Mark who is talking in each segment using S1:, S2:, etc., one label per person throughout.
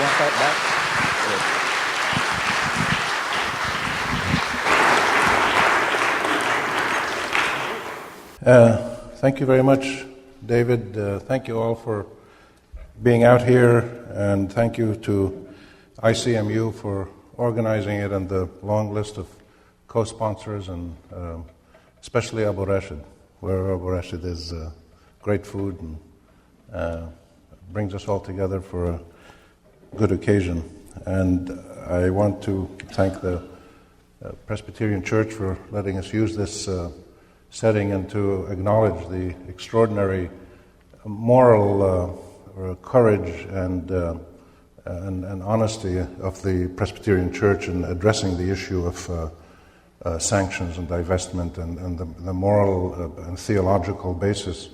S1: pass that
S2: back? Thank you very much, David. Thank you all for being out here, and thank you to ICMU for organizing it and the long list of co-sponsors, and especially Abu Rashid, where Abu Rashid is great food and brings us all together for a good occasion. And I want to thank the Presbyterian Church for letting us use this setting and to acknowledge the extraordinary moral courage and honesty of the Presbyterian Church in addressing the issue of sanctions and divestment and the moral and theological basis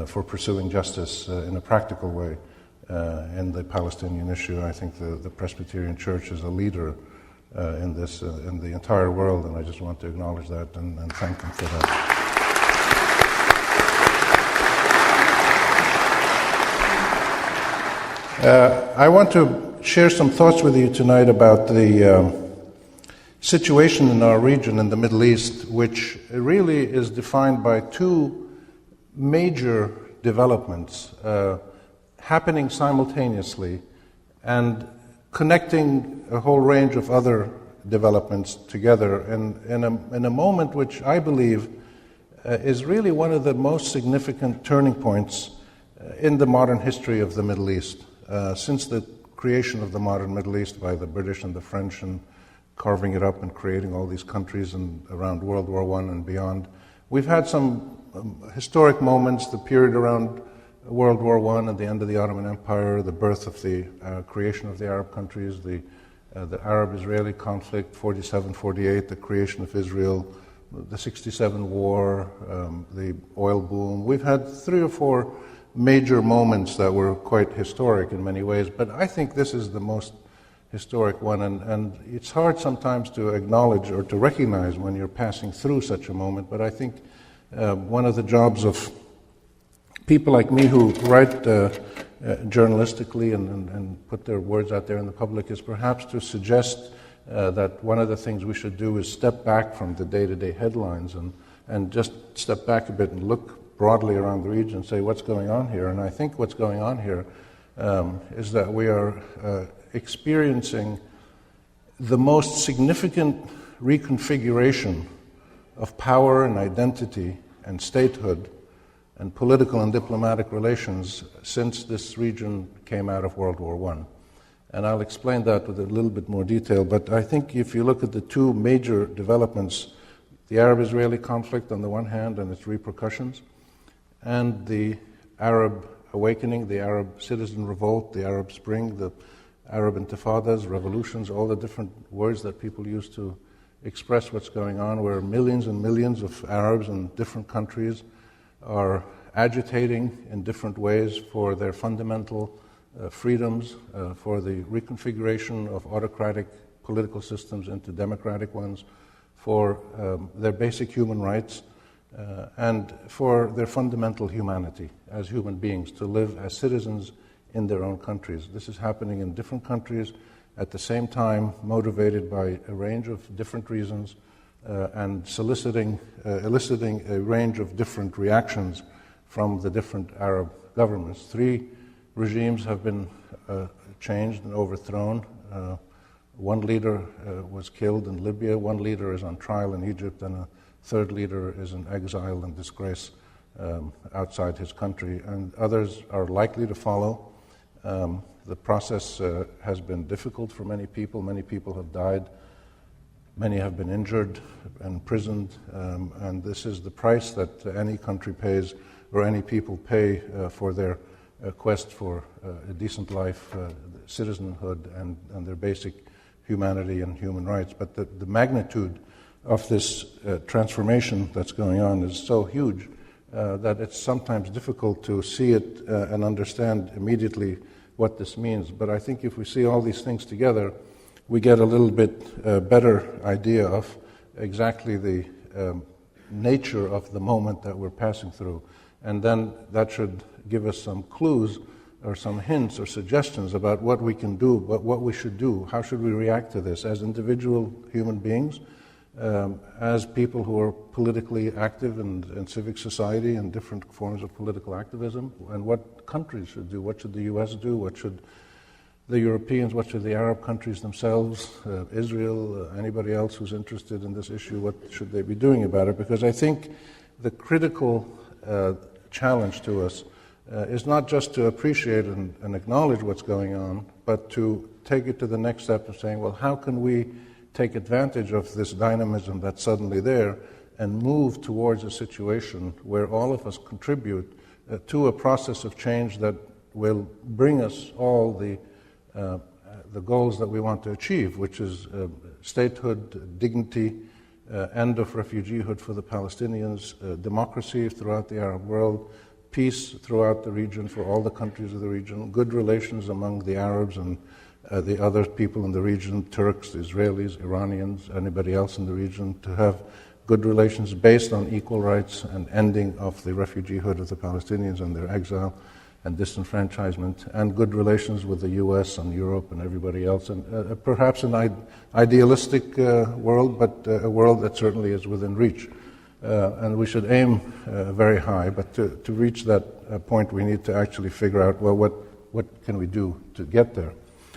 S2: for pursuing justice in a practical way in the Palestinian issue. I think the Presbyterian Church is a leader in this in the entire world, and I just want to acknowledge that and thank them for that. I want to share some thoughts with you tonight about the situation in our region in the Middle East, which really is defined by two major developments happening simultaneously and connecting a whole range of other developments together in a moment which I believe is really one of the most significant turning points in the modern history of the Middle East. Since the creation of the modern Middle East by the British and the French and carving it up and creating all these countries and around World War I and beyond, we've had some historic moments, the period around World War I and the end of the Ottoman Empire, the birth of the creation of the Arab countries, the Arab-Israeli conflict, 47-48, the creation of Israel, the 67 war, the oil boom. We've had 3 or 4 major moments that were quite historic in many ways, but I think this is the most historic one, and it's hard sometimes to acknowledge or to recognize when you're passing through such a moment, but I think one of the jobs of people like me who write journalistically and put their words out there in the public is perhaps to suggest that one of the things we should do is step back from the day-to-day headlines and just step back a bit and look broadly around the region and say what's going on here. And I think what's going on here is that we are experiencing the most significant reconfiguration of power and identity and statehood and political and diplomatic relations since this region came out of World War I. And I'll explain that with a little bit more detail, but I think if you look at the two major developments, the Arab-Israeli conflict on the one hand and its repercussions, and the Arab awakening, the Arab citizen revolt, the Arab Spring, the Arab intifadas, revolutions, all the different words that people use to express what's going on, where millions and millions of Arabs in different countries are agitating in different ways for their fundamental freedoms, for the reconfiguration of autocratic political systems into democratic ones, for their basic human rights, and for their fundamental humanity as human beings, to live as citizens in their own countries. This is happening in different countries at the same time, motivated by a range of different reasons and eliciting a range of different reactions from the different Arab governments. 3 regimes have been changed and overthrown. One leader was killed in Libya, one leader is on trial in Egypt, and a 3rd leader is in exile and disgrace outside his country, and others are likely to follow. The process has been difficult for many people. Many people have died. Many have been injured and imprisoned, and this is the price that any country pays or any people pay for their quest for a decent life, citizenhood, and their basic humanity and human rights. But the magnitude of this transformation that's going on is so huge that it's sometimes difficult to see it and understand immediately what this means. But I think if we see all these things together, we get a little bit better idea of exactly the nature of the moment that we're passing through. And then that should give us some clues or some hints or suggestions about what we can do, what we should do, how should we react to this as individual human beings, as people who are politically active in civic society and different forms of political activism, and what countries should do, what should the U.S. do, what should the Europeans, what should the Arab countries themselves, Israel, anybody else who's interested in this issue, what should they be doing about it? Because I think the critical challenge to us is not just to appreciate and acknowledge what's going on, but to take it to the next step of saying, well, how can we take advantage of this dynamism that's suddenly there and move towards a situation where all of us contribute to a process of change that will bring us all the goals that we want to achieve, which is statehood, dignity, end of refugeehood for the Palestinians, democracy throughout the Arab world, peace throughout the region for all the countries of the region, good relations among the Arabs and the other people in the region, Turks, Israelis, Iranians, anybody else in the region, to have good relations based on equal rights and ending of the refugeehood of the Palestinians and their exile and disenfranchisement, and good relations with the U.S. and Europe and everybody else, and perhaps an idealistic world, but a world that certainly is within reach. And we should aim very high, but to reach that point we need to actually figure out, well, what can we do to get there?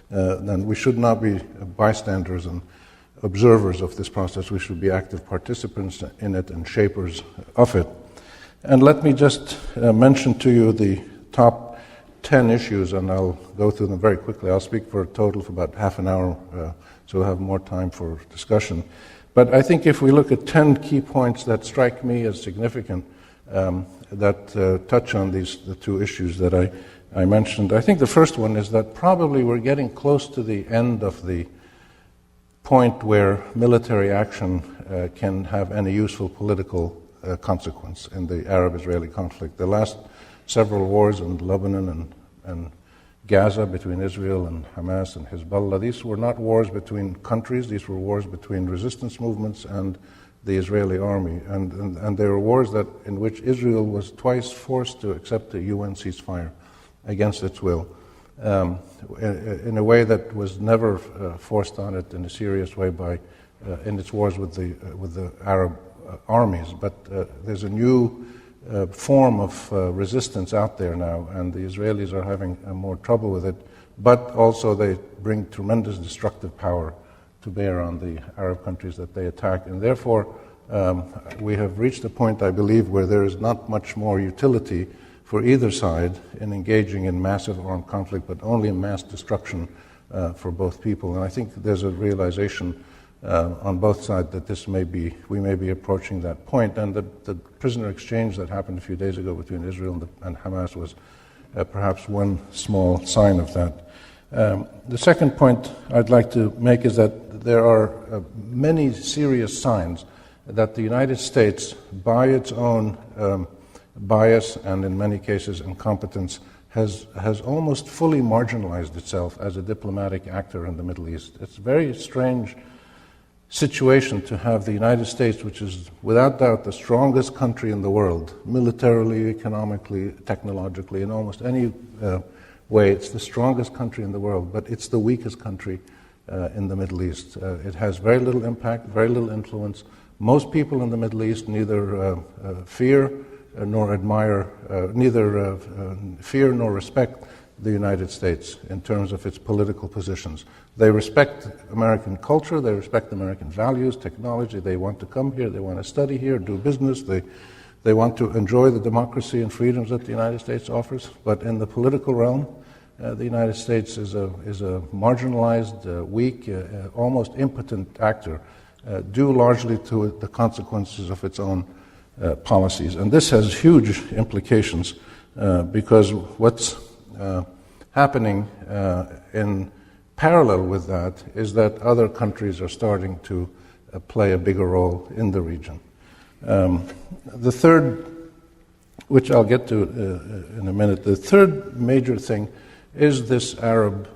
S2: Then we should not be bystanders and observers of this process. We should be active participants in it and shapers of it. And let me just mention to you the top 10 issues, and I'll go through them very quickly. I'll speak for a total of about half an hour, so we'll have more time for discussion. But I think if we look at 10 key points that strike me as significant, that touch on the two issues that I mentioned, I think the first one is that probably we're getting close to the end of the point where military action can have any useful political consequence in the Arab-Israeli conflict. The last several wars in Lebanon and Gaza between Israel and Hamas and Hezbollah, these were not wars between countries, these were wars between resistance movements and the Israeli army. And they were wars in which Israel was twice forced to accept a UN ceasefire against its will, in a way that was never forced on it in a serious way in its wars with the Arab armies. But there's a new form of resistance out there now, and the Israelis are having more trouble with it, but also they bring tremendous destructive power to bear on the Arab countries that they attack, and therefore we have reached a point, I believe, where there is not much more utility for either side in engaging in massive armed conflict, but only in mass destruction for both people. And I think there's a realization on both sides that we may be approaching that point. And the prisoner exchange that happened a few days ago between Israel and Hamas was perhaps one small sign of that. The second point I'd like to make is that there are many serious signs that the United States, by its own bias and in many cases incompetence, has almost fully marginalized itself as a diplomatic actor in the Middle East. It's a very strange situation to have the United States, which is without doubt the strongest country in the world, militarily, economically, technologically, in almost any way. It's the strongest country in the world, but it's the weakest country in the Middle East. It has very little impact, very little influence. Most people in the Middle East neither fear nor admire, neither fear nor respect the United States in terms of its political positions. They respect American culture, they respect American values, technology. They want to come here, they want to study here, do business. They want to enjoy the democracy and freedoms that the United States offers. But in the political realm, the United States is a marginalized, weak, almost impotent actor, due largely to the consequences of its own policies. And this has huge implications because what's happening in parallel with that is that other countries are starting to play a bigger role in the region. The third, which I'll get to in a minute, the third major thing is this Arab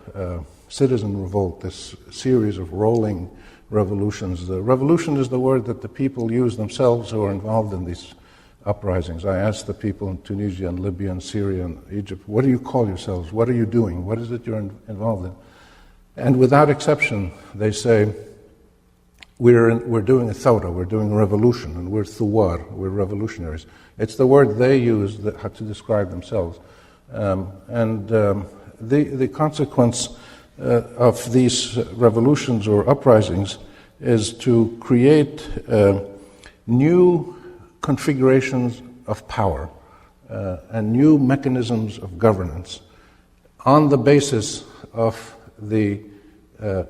S2: citizen revolt, this series of rolling revolutions. The revolution is the word that the people use themselves who are involved in these uprisings. I asked the people in Tunisia and Libya and Syria and Egypt, what do you call yourselves? What are you doing? What is it you're involved in? And without exception, they say, we're doing a thawra, we're doing a revolution, and we're thuwar, we're revolutionaries. It's the word they use to describe themselves. The consequence of these revolutions or uprisings is to create new configurations of power and new mechanisms of governance on the basis of the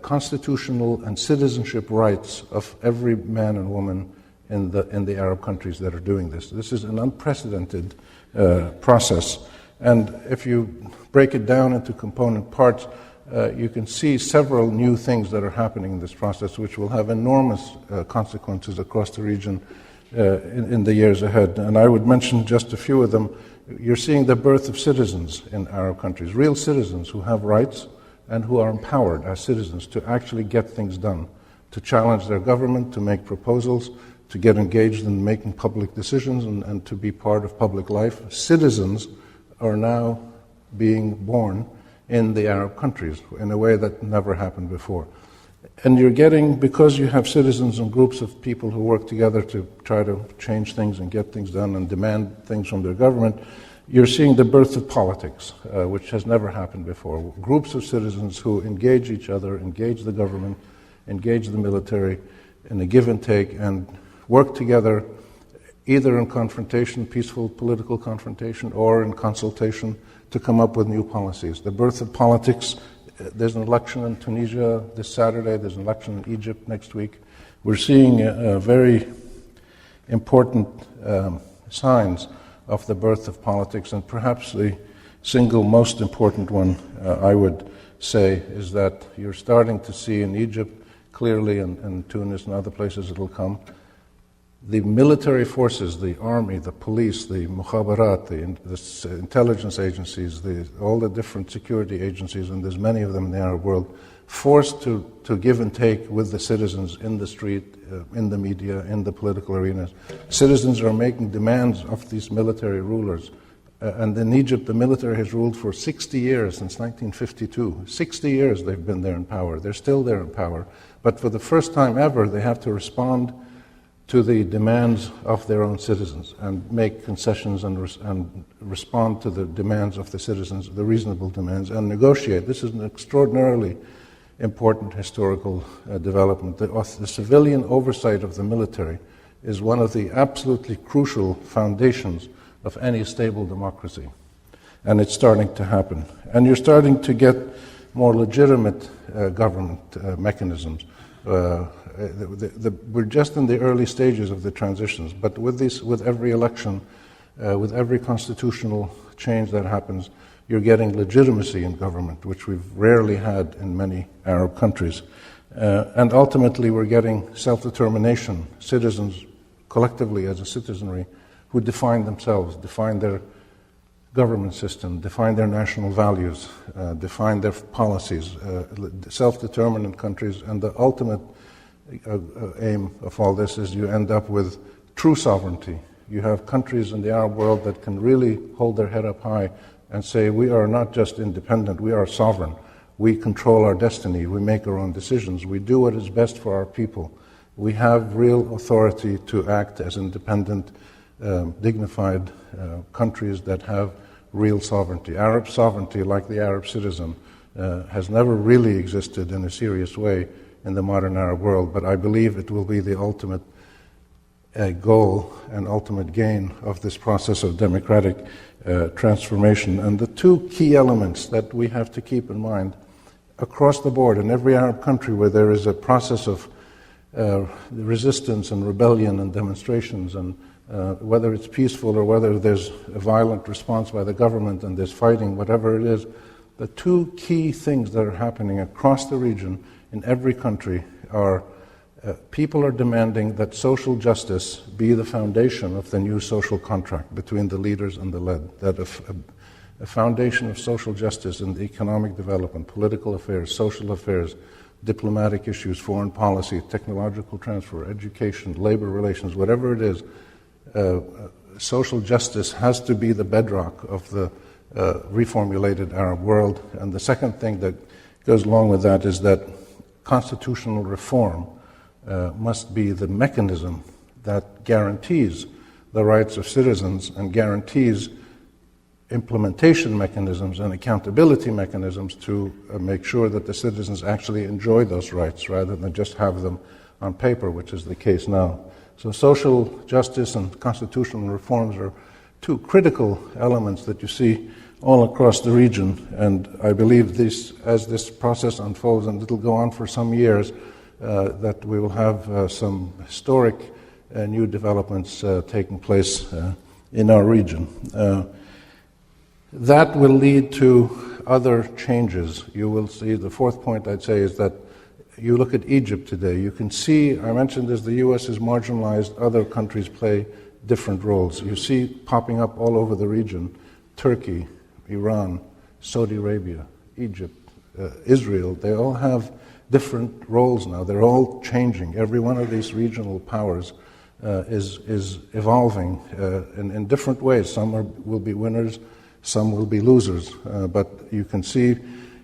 S2: constitutional and citizenship rights of every man and woman in the Arab countries that are doing this. This is an unprecedented process. And if you break it down into component parts, you can see several new things that are happening in this process, which will have enormous consequences across the region in the years ahead. And I would mention just a few of them. You're seeing the birth of citizens in Arab countries, real citizens who have rights and who are empowered as citizens to actually get things done, to challenge their government, to make proposals, to get engaged in making public decisions and to be part of public life. Citizens are now being born in the Arab countries in a way that never happened before. And you're getting, because you have citizens and groups of people who work together to try to change things and get things done and demand things from their government, you're seeing the birth of politics, which has never happened before. Groups of citizens who engage each other, engage the government, engage the military in a give and take, and work together either in confrontation, peaceful political confrontation, or in consultation to come up with new policies. The birth of politics, there's an election in Tunisia this Saturday, there's an election in Egypt next week. We're seeing very important signs of the birth of politics, and perhaps the single most important one, I would say, is that you're starting to see in Egypt, clearly, and Tunis and other places it'll come, the military forces, the army, the police, the mukhabarat, the intelligence agencies, all the different security agencies, and there's many of them in the Arab world, forced to give and take with the citizens in the street, in the media, in the political arenas. Citizens are making demands of these military rulers. And in Egypt, the military has ruled for 60 years, since 1952. 60 years they've been there in power. They're still there in power. But for the first time ever, they have to respond to the demands of their own citizens and make concessions and respond to the demands of the citizens, the reasonable demands, and negotiate. This is an extraordinarily important historical development. The civilian oversight of the military is one of the absolutely crucial foundations of any stable democracy. And it's starting to happen. And you're starting to get more legitimate government mechanisms. We're just in the early stages of the transitions, but with every election, with every constitutional change that happens, you're getting legitimacy in government, which we've rarely had in many Arab countries. And ultimately, we're getting self-determination, citizens collectively as a citizenry who define themselves, define their government system, define their national values, define their policies, self-determined in countries, and the ultimate aim of all this is you end up with true sovereignty. You have countries in the Arab world that can really hold their head up high and say, we are not just independent, we are sovereign. We control our destiny, we make our own decisions, we do what is best for our people. We have real authority to act as independent, dignified countries that have real sovereignty. Arab sovereignty, like the Arab citizen, has never really existed in a serious way in the modern Arab world, but I believe it will be the ultimate goal and ultimate gain of this process of democratic transformation. And the two key elements that we have to keep in mind across the board in every Arab country where there is a process of resistance and rebellion and demonstrations, and whether it's peaceful or whether there's a violent response by the government and there's fighting, whatever it is, the two key things that are happening across the region in every country are people are demanding that social justice be the foundation of the new social contract between the leaders and the led, that a foundation of social justice in the economic development, political affairs, social affairs, diplomatic issues, foreign policy, technological transfer, education, labor relations, whatever it is, social justice has to be the bedrock of the reformulated Arab world. And the second thing that goes along with that is that constitutional reform must be the mechanism that guarantees the rights of citizens and guarantees implementation mechanisms and accountability mechanisms to make sure that the citizens actually enjoy those rights rather than just have them on paper, which is the case now. So social justice and constitutional reforms are two critical elements that you see all across the region, and I believe this, as this process unfolds, and it'll go on for some years, that we will have some historic new developments taking place in our region. That will lead to other changes. You will see, the fourth point I'd say is that you look at Egypt today, you can see, I mentioned as the U.S. is marginalized, other countries play different roles. You see popping up all over the region, Turkey, Iran, Saudi Arabia, Egypt, Israel, they all have different roles now. They're all changing. Every one of these regional powers is evolving in different ways. Some will be winners, some will be losers. But you can see,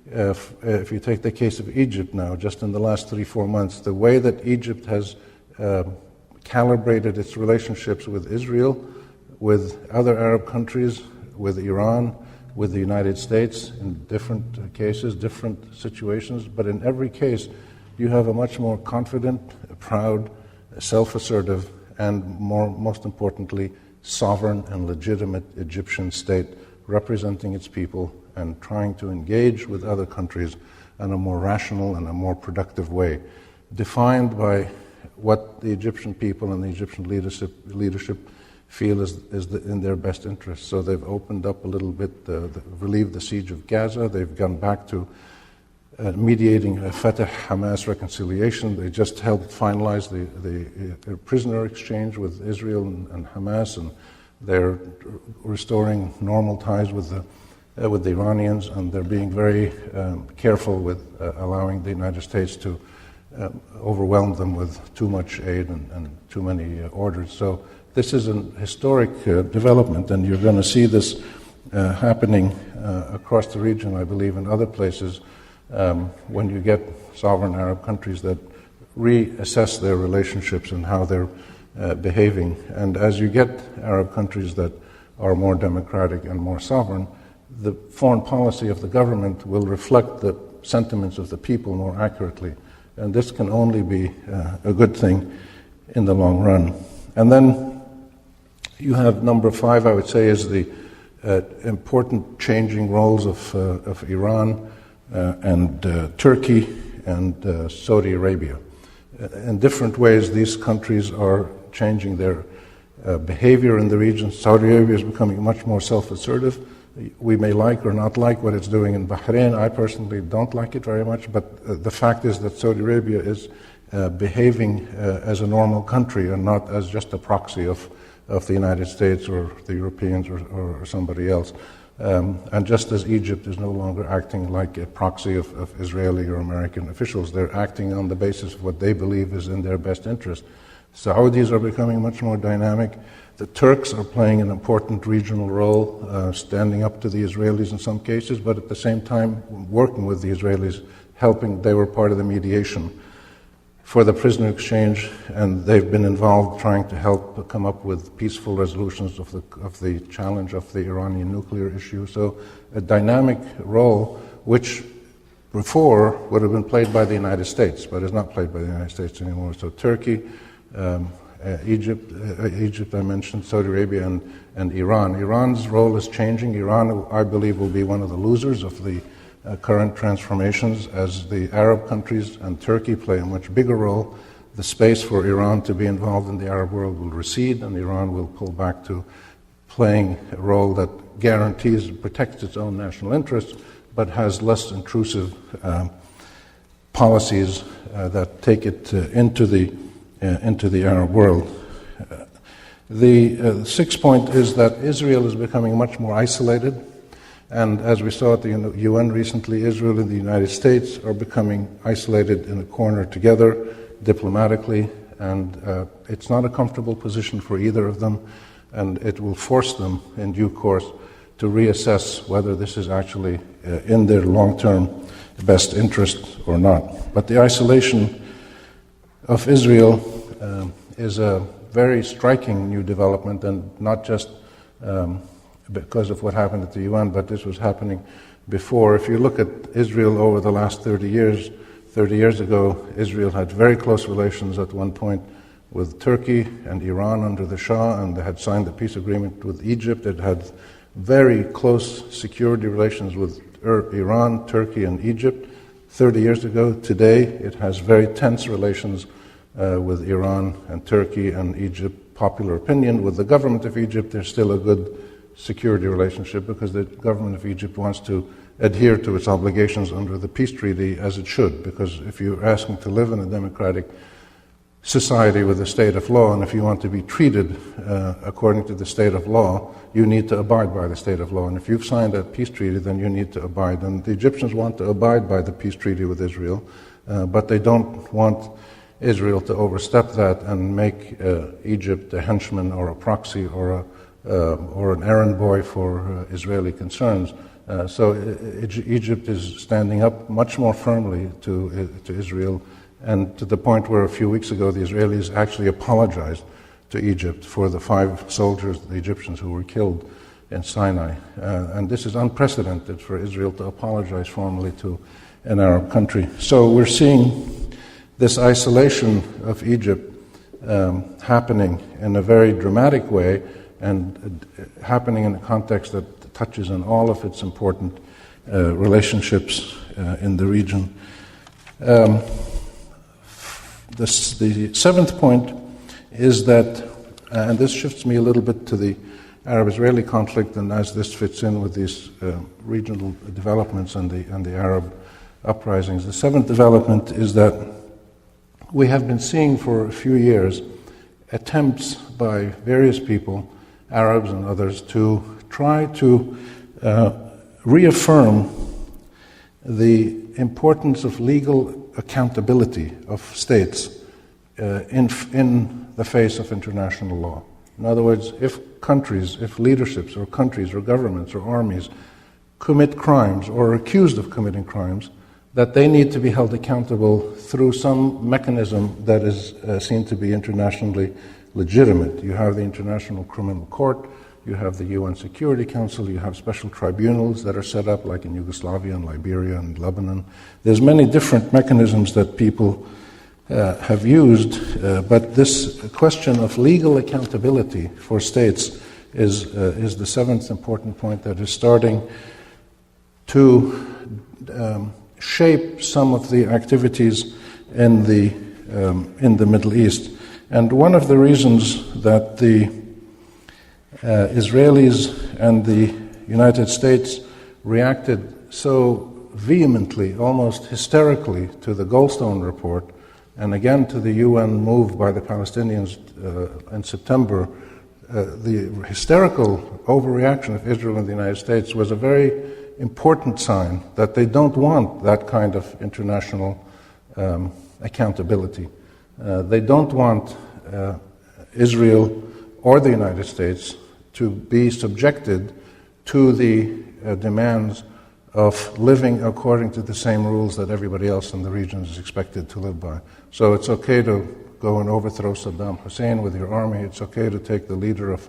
S2: if you take the case of Egypt now, just in the last 3-4 months, the way that Egypt has calibrated its relationships with Israel, with other Arab countries, with Iran, with the United States, in different cases, different situations, but in every case, you have a much more confident, proud, self-assertive, and most importantly, sovereign and legitimate Egyptian state representing its people and trying to engage with other countries in a more rational and a more productive way, defined by what the Egyptian people and the Egyptian leadership feel is in their best interest. So they've opened up a little bit, relieved the siege of Gaza. They've gone back to mediating a Fatah-Hamas reconciliation. They just helped finalize the prisoner exchange with Israel and Hamas, and they're restoring normal ties with the Iranians, and they're being very careful with allowing the United States to overwhelm them with too much aid and too many orders. So this is a historic development, and you're going to see this happening across the region, I believe, in other places, when you get sovereign Arab countries that reassess their relationships and how they're behaving. And as you get Arab countries that are more democratic and more sovereign, the foreign policy of the government will reflect the sentiments of the people more accurately. And this can only be a good thing in the long run. And then you have number 5, I would say, is the important changing roles of Iran and Turkey and Saudi Arabia. In different ways, these countries are changing their behavior in the region. Saudi Arabia is becoming much more self-assertive. We may like or not like what it's doing in Bahrain. I personally don't like it very much, but the fact is that Saudi Arabia is behaving as a normal country and not as just a proxy of the United States or the Europeans or somebody else. And just as Egypt is no longer acting like a proxy of Israeli or American officials, they're acting on the basis of what they believe is in their best interest. Saudis are becoming much more dynamic. The Turks are playing an important regional role, standing up to the Israelis in some cases, but at the same time working with the Israelis, helping. They were part of the mediation for the prisoner exchange, and they've been involved trying to help come up with peaceful resolutions of the challenge of the Iranian nuclear issue. So a dynamic role which before would have been played by the United States, but is not played by the United States anymore. So Turkey, Egypt I mentioned, Saudi Arabia and Iran. Iran's role is changing. Iran, I believe, will be one of the losers of the current transformations as the Arab countries and Turkey play a much bigger role. The space for Iran to be involved in the Arab world will recede, and Iran will pull back to playing a role that guarantees, protects its own national interests, but has less intrusive policies that take it into the Arab world. The sixth point is that Israel is becoming much more isolated. And as we saw at the UN recently, Israel and the United States are becoming isolated in a corner together diplomatically, and it's not a comfortable position for either of them. and it will force them in due course to reassess whether this is actually in their long-term best interest or not. But the isolation of Israel is a very striking new development, and not just because of what happened at the UN, but this was happening before. If you look at Israel over the last 30 years, 30 years ago, Israel had very close relations at one point with Turkey and Iran under the Shah, and they had signed the peace agreement with Egypt. It had very close security relations with Iran, Turkey, and Egypt 30 years ago. Today, it has very tense relations with Iran and Turkey and Egypt. Popular opinion with the government of Egypt, there's still a good security relationship because the government of Egypt wants to adhere to its obligations under the peace treaty as it should, because if you're asking to live in a democratic society with a state of law, and if you want to be treated according to the state of law, you need to abide by the state of law. And if you've signed that peace treaty, then you need to abide. And the Egyptians want to abide by the peace treaty with Israel, but they don't want Israel to overstep that and make Egypt a henchman or a proxy or an errand boy for Israeli concerns. So Egypt is standing up much more firmly to Israel, and to the point where a few weeks ago the Israelis actually apologized to Egypt for the 5 soldiers, the Egyptians, who were killed in Sinai. And this is unprecedented for Israel to apologize formally to an Arab country. So we're seeing this isolation of Egypt happening in a very dramatic way, and happening in a context that touches on all of its important relationships in the region. The 7th point is that, and this shifts me a little bit to the Arab-Israeli conflict, and as this fits in with these regional developments and the Arab uprisings, the 7th development is that we have been seeing for a few years attempts by various people, Arabs and others, to try to reaffirm the importance of legal accountability of states in the face of international law. In other words, if leaderships or countries or governments or armies commit crimes or are accused of committing crimes, that they need to be held accountable through some mechanism that is seen to be internationally legitimate. You have the International Criminal Court, you have the UN Security Council, you have special tribunals that are set up, like in Yugoslavia and Liberia and Lebanon. There's many different mechanisms that people have used, but this question of legal accountability for states is the 7th important point that is starting to shape some of the activities in the Middle East. And one of the reasons that the Israelis and the United States reacted so vehemently, almost hysterically, to the Goldstone report, and again to the UN move by the Palestinians in September, the hysterical overreaction of Israel and the United States was a very important sign that they don't want that kind of international accountability. They don't want Israel or the United States to be subjected to the demands of living according to the same rules that everybody else in the region is expected to live by. So it's okay to go and overthrow Saddam Hussein with your army. It's okay to take the leader of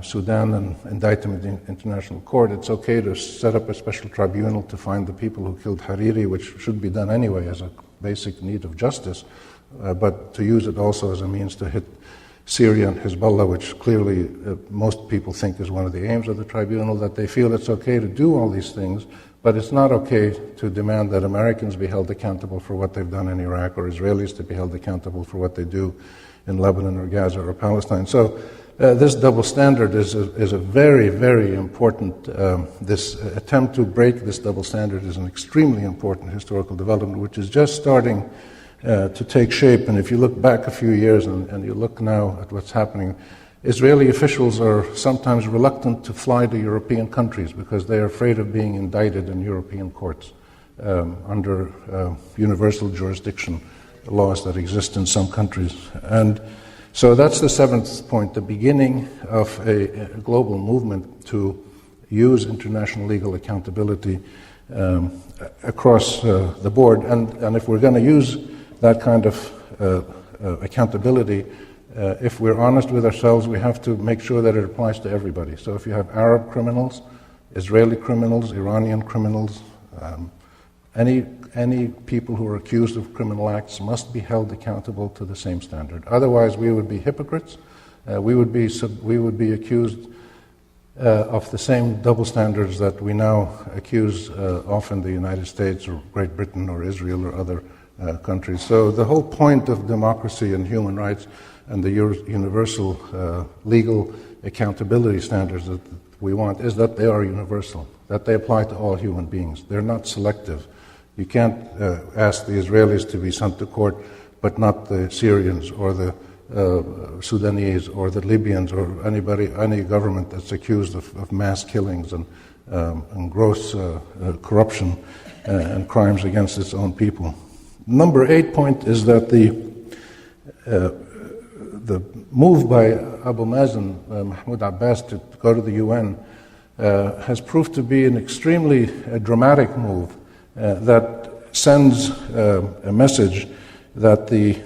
S2: Sudan and indict him in the International Court. It's okay to set up a special tribunal to find the people who killed Hariri, which should be done anyway as a basic need of justice, but to use it also as a means to hit Syria and Hezbollah, which clearly most people think is one of the aims of the tribunal, that they feel it's okay to do all these things, but it's not okay to demand that Americans be held accountable for what they've done in Iraq, or Israelis to be held accountable for what they do in Lebanon or Gaza or Palestine. So this double standard is a very, very important, this attempt to break this double standard is an extremely important historical development, which is just starting to take shape. And if you look back a few years and you look now at what's happening, Israeli officials are sometimes reluctant to fly to European countries because they are afraid of being indicted in European courts under universal jurisdiction laws that exist in some countries. And So that's the seventh point, the beginning of a global movement to use international legal accountability across the board. And if we're going to use that kind of accountability, if we're honest with ourselves, we have to make sure that it applies to everybody. So if you have Arab criminals, Israeli criminals, Iranian criminals, any people who are accused of criminal acts must be held accountable to the same standard. Otherwise, we would be hypocrites. We would be accused of the same double standards that we now accuse often the United States or Great Britain or Israel or other countries. So the whole point of democracy and human rights and the universal legal accountability standards that we want is that they are universal, that they apply to all human beings. They're not selective. You can't ask the Israelis to be sent to court, but not the Syrians or the Sudanese or the Libyans or any government that's accused of mass killings and gross corruption and crimes against its own people. Number 8 point is that the move by Abu Mazen, Mahmoud Abbas, to go to the UN has proved to be an extremely dramatic move that sends a message that the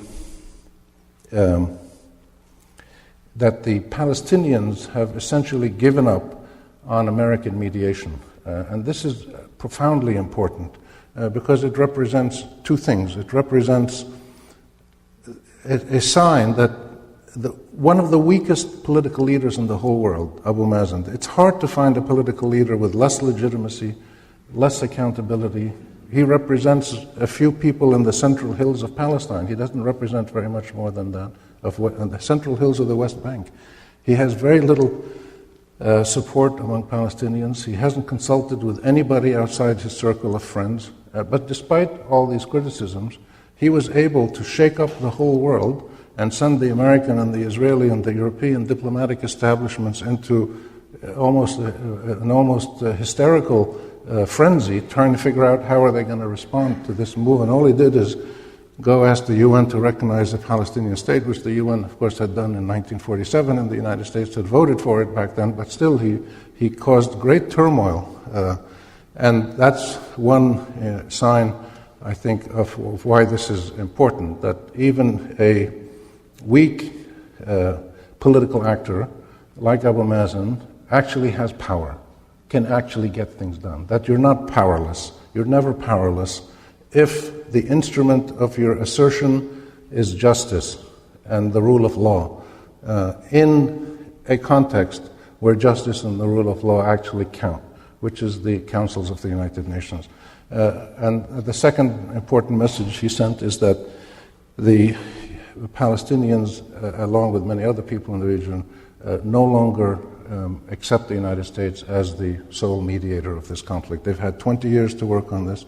S2: Palestinians have essentially given up on American mediation. And this is profoundly important because it represents two things. It represents a sign that one of the weakest political leaders in the whole world, Abu Mazen, it's hard to find a political leader with less legitimacy, less accountability. He represents a few people in the central hills of Palestine. He doesn't represent very much more than that, in the central hills of the West Bank. He has very little support among Palestinians. He hasn't consulted with anybody outside his circle of friends. But despite all these criticisms, he was able to shake up the whole world and send the American and the Israeli and the European diplomatic establishments into an almost hysterical frenzy, trying to figure out how are they going to respond to this move. And all he did is go ask the UN to recognize the Palestinian state, which the UN, of course, had done in 1947, and the United States had voted for it back then, but still he caused great turmoil. And that's one sign, I think, of why this is important, that even a weak political actor like Abu Mazen actually has power, can actually get things done, that you're not powerless. You're never powerless if the instrument of your assertion is justice and the rule of law in a context where justice and the rule of law actually count, which is the councils of the United Nations. And the second important message he sent is that the Palestinians, along with many other people in the region, no longer accept the United States as the sole mediator of this conflict. They've had 20 years to work on this.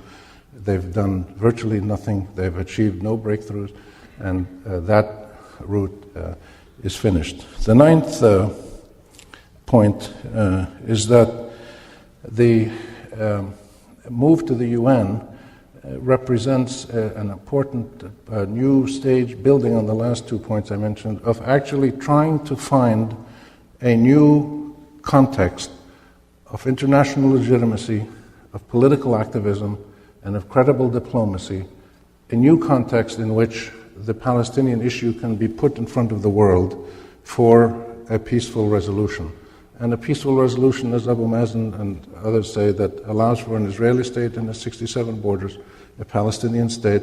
S2: They've done virtually nothing. They've achieved no breakthroughs, and that route is finished. The ninth point is that the move to the UN represents an important new stage, building on the last 2 points I mentioned, of actually trying to find a new context of international legitimacy, of political activism, and of credible diplomacy, a new context in which the Palestinian issue can be put in front of the world for a peaceful resolution. And a peaceful resolution, as Abu Mazen and others say, that allows for an Israeli state and the 67 borders, a Palestinian state,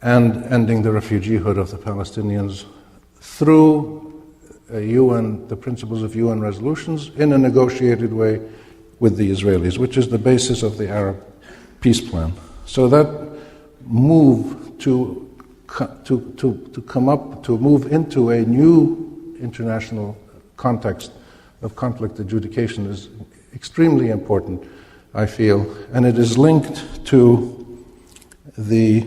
S2: and ending the refugeehood of the Palestinians through the principles of UN resolutions in a negotiated way with the Israelis, which is the basis of the Arab peace plan. So that move to move into a new international context of conflict adjudication is extremely important, I feel, and it is linked to the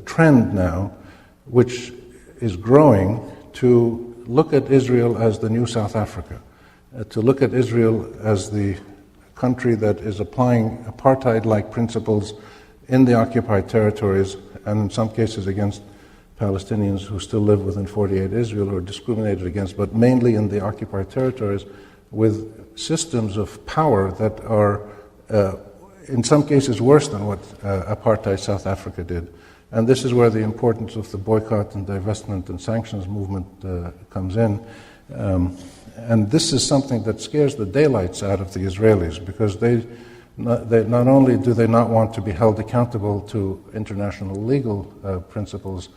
S2: trend now, which is growing, to look at Israel as the new South Africa, to look at Israel as the country that is applying apartheid-like principles in the occupied territories, and in some cases against Palestinians who still live within 48 Israel who are discriminated against, but mainly in the occupied territories with systems of power that are in some cases worse than what apartheid South Africa did. And this is where the importance of the boycott and divestment and sanctions movement comes in. And this is something that scares the daylights out of the Israelis, because they not only do they not want to be held accountable to international legal principles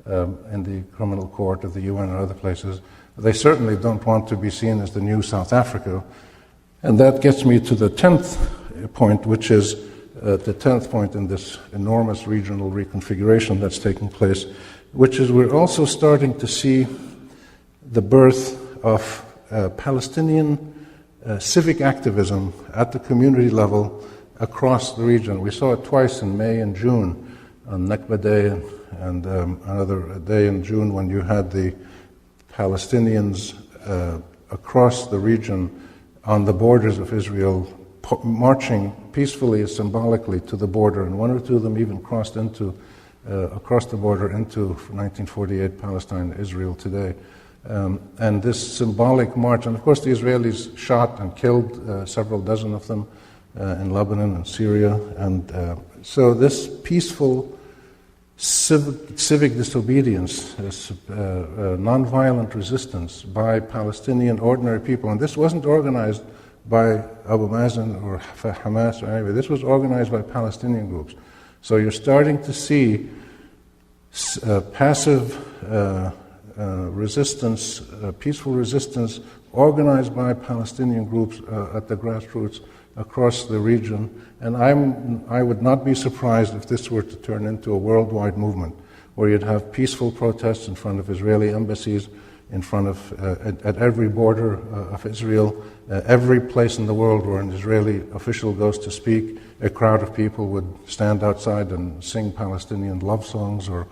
S2: in the criminal court of the UN or other places, they certainly don't want to be seen as the new South Africa. And that gets me to the 10th point, which is the 10th point in this enormous regional reconfiguration that's taking place, which is we're also starting to see the birth of Palestinian civic activism at the community level across the region. We saw it twice in May and June, on Nakba Day and another day in June when you had the Palestinians across the region on the borders of Israel marching peacefully and symbolically to the border, and one or two of them even crossed into across the border into 1948 Palestine, Israel today. And this symbolic march, and of course the Israelis shot and killed several dozen of them in Lebanon and Syria, and so this peaceful civic disobedience, this nonviolent resistance by Palestinian ordinary people, and this wasn't organized by Abu Mazen or Hamas or anybody, this was organized by Palestinian groups. So you're starting to see passive resistance, peaceful resistance organized by Palestinian groups at the grassroots across the region, and I would not be surprised if this were to turn into a worldwide movement, where you'd have peaceful protests in front of Israeli embassies, in front of at every border of Israel, every place in the world where an Israeli official goes to speak, a crowd of people would stand outside and sing Palestinian love songs, or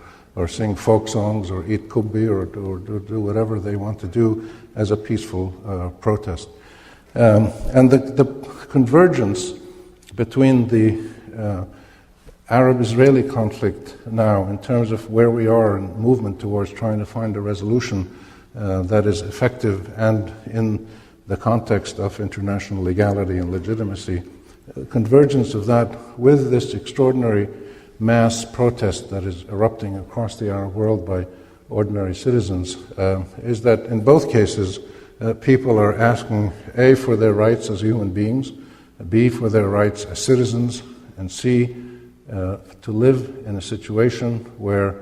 S2: sing folk songs, or eat kubbi, or do whatever they want to do as a peaceful protest. And the convergence between the Arab-Israeli conflict now, in terms of where we are in movement towards trying to find a resolution that is effective and in the context of international legality and legitimacy, convergence of that with this extraordinary mass protest that is erupting across the Arab world by ordinary citizens, is that in both cases people are asking, A, for their rights as human beings, B, for their rights as citizens, and C, to live in a situation where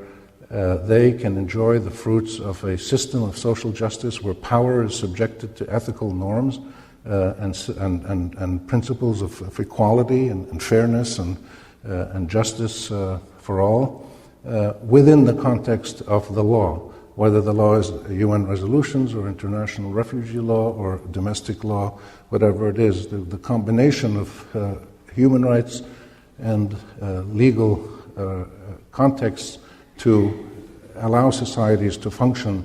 S2: they can enjoy the fruits of a system of social justice where power is subjected to ethical norms and principles of equality and fairness and justice for all, within the context of the law, whether the law is UN resolutions or international refugee law or domestic law, whatever it is. The combination of human rights and legal contexts to allow societies to function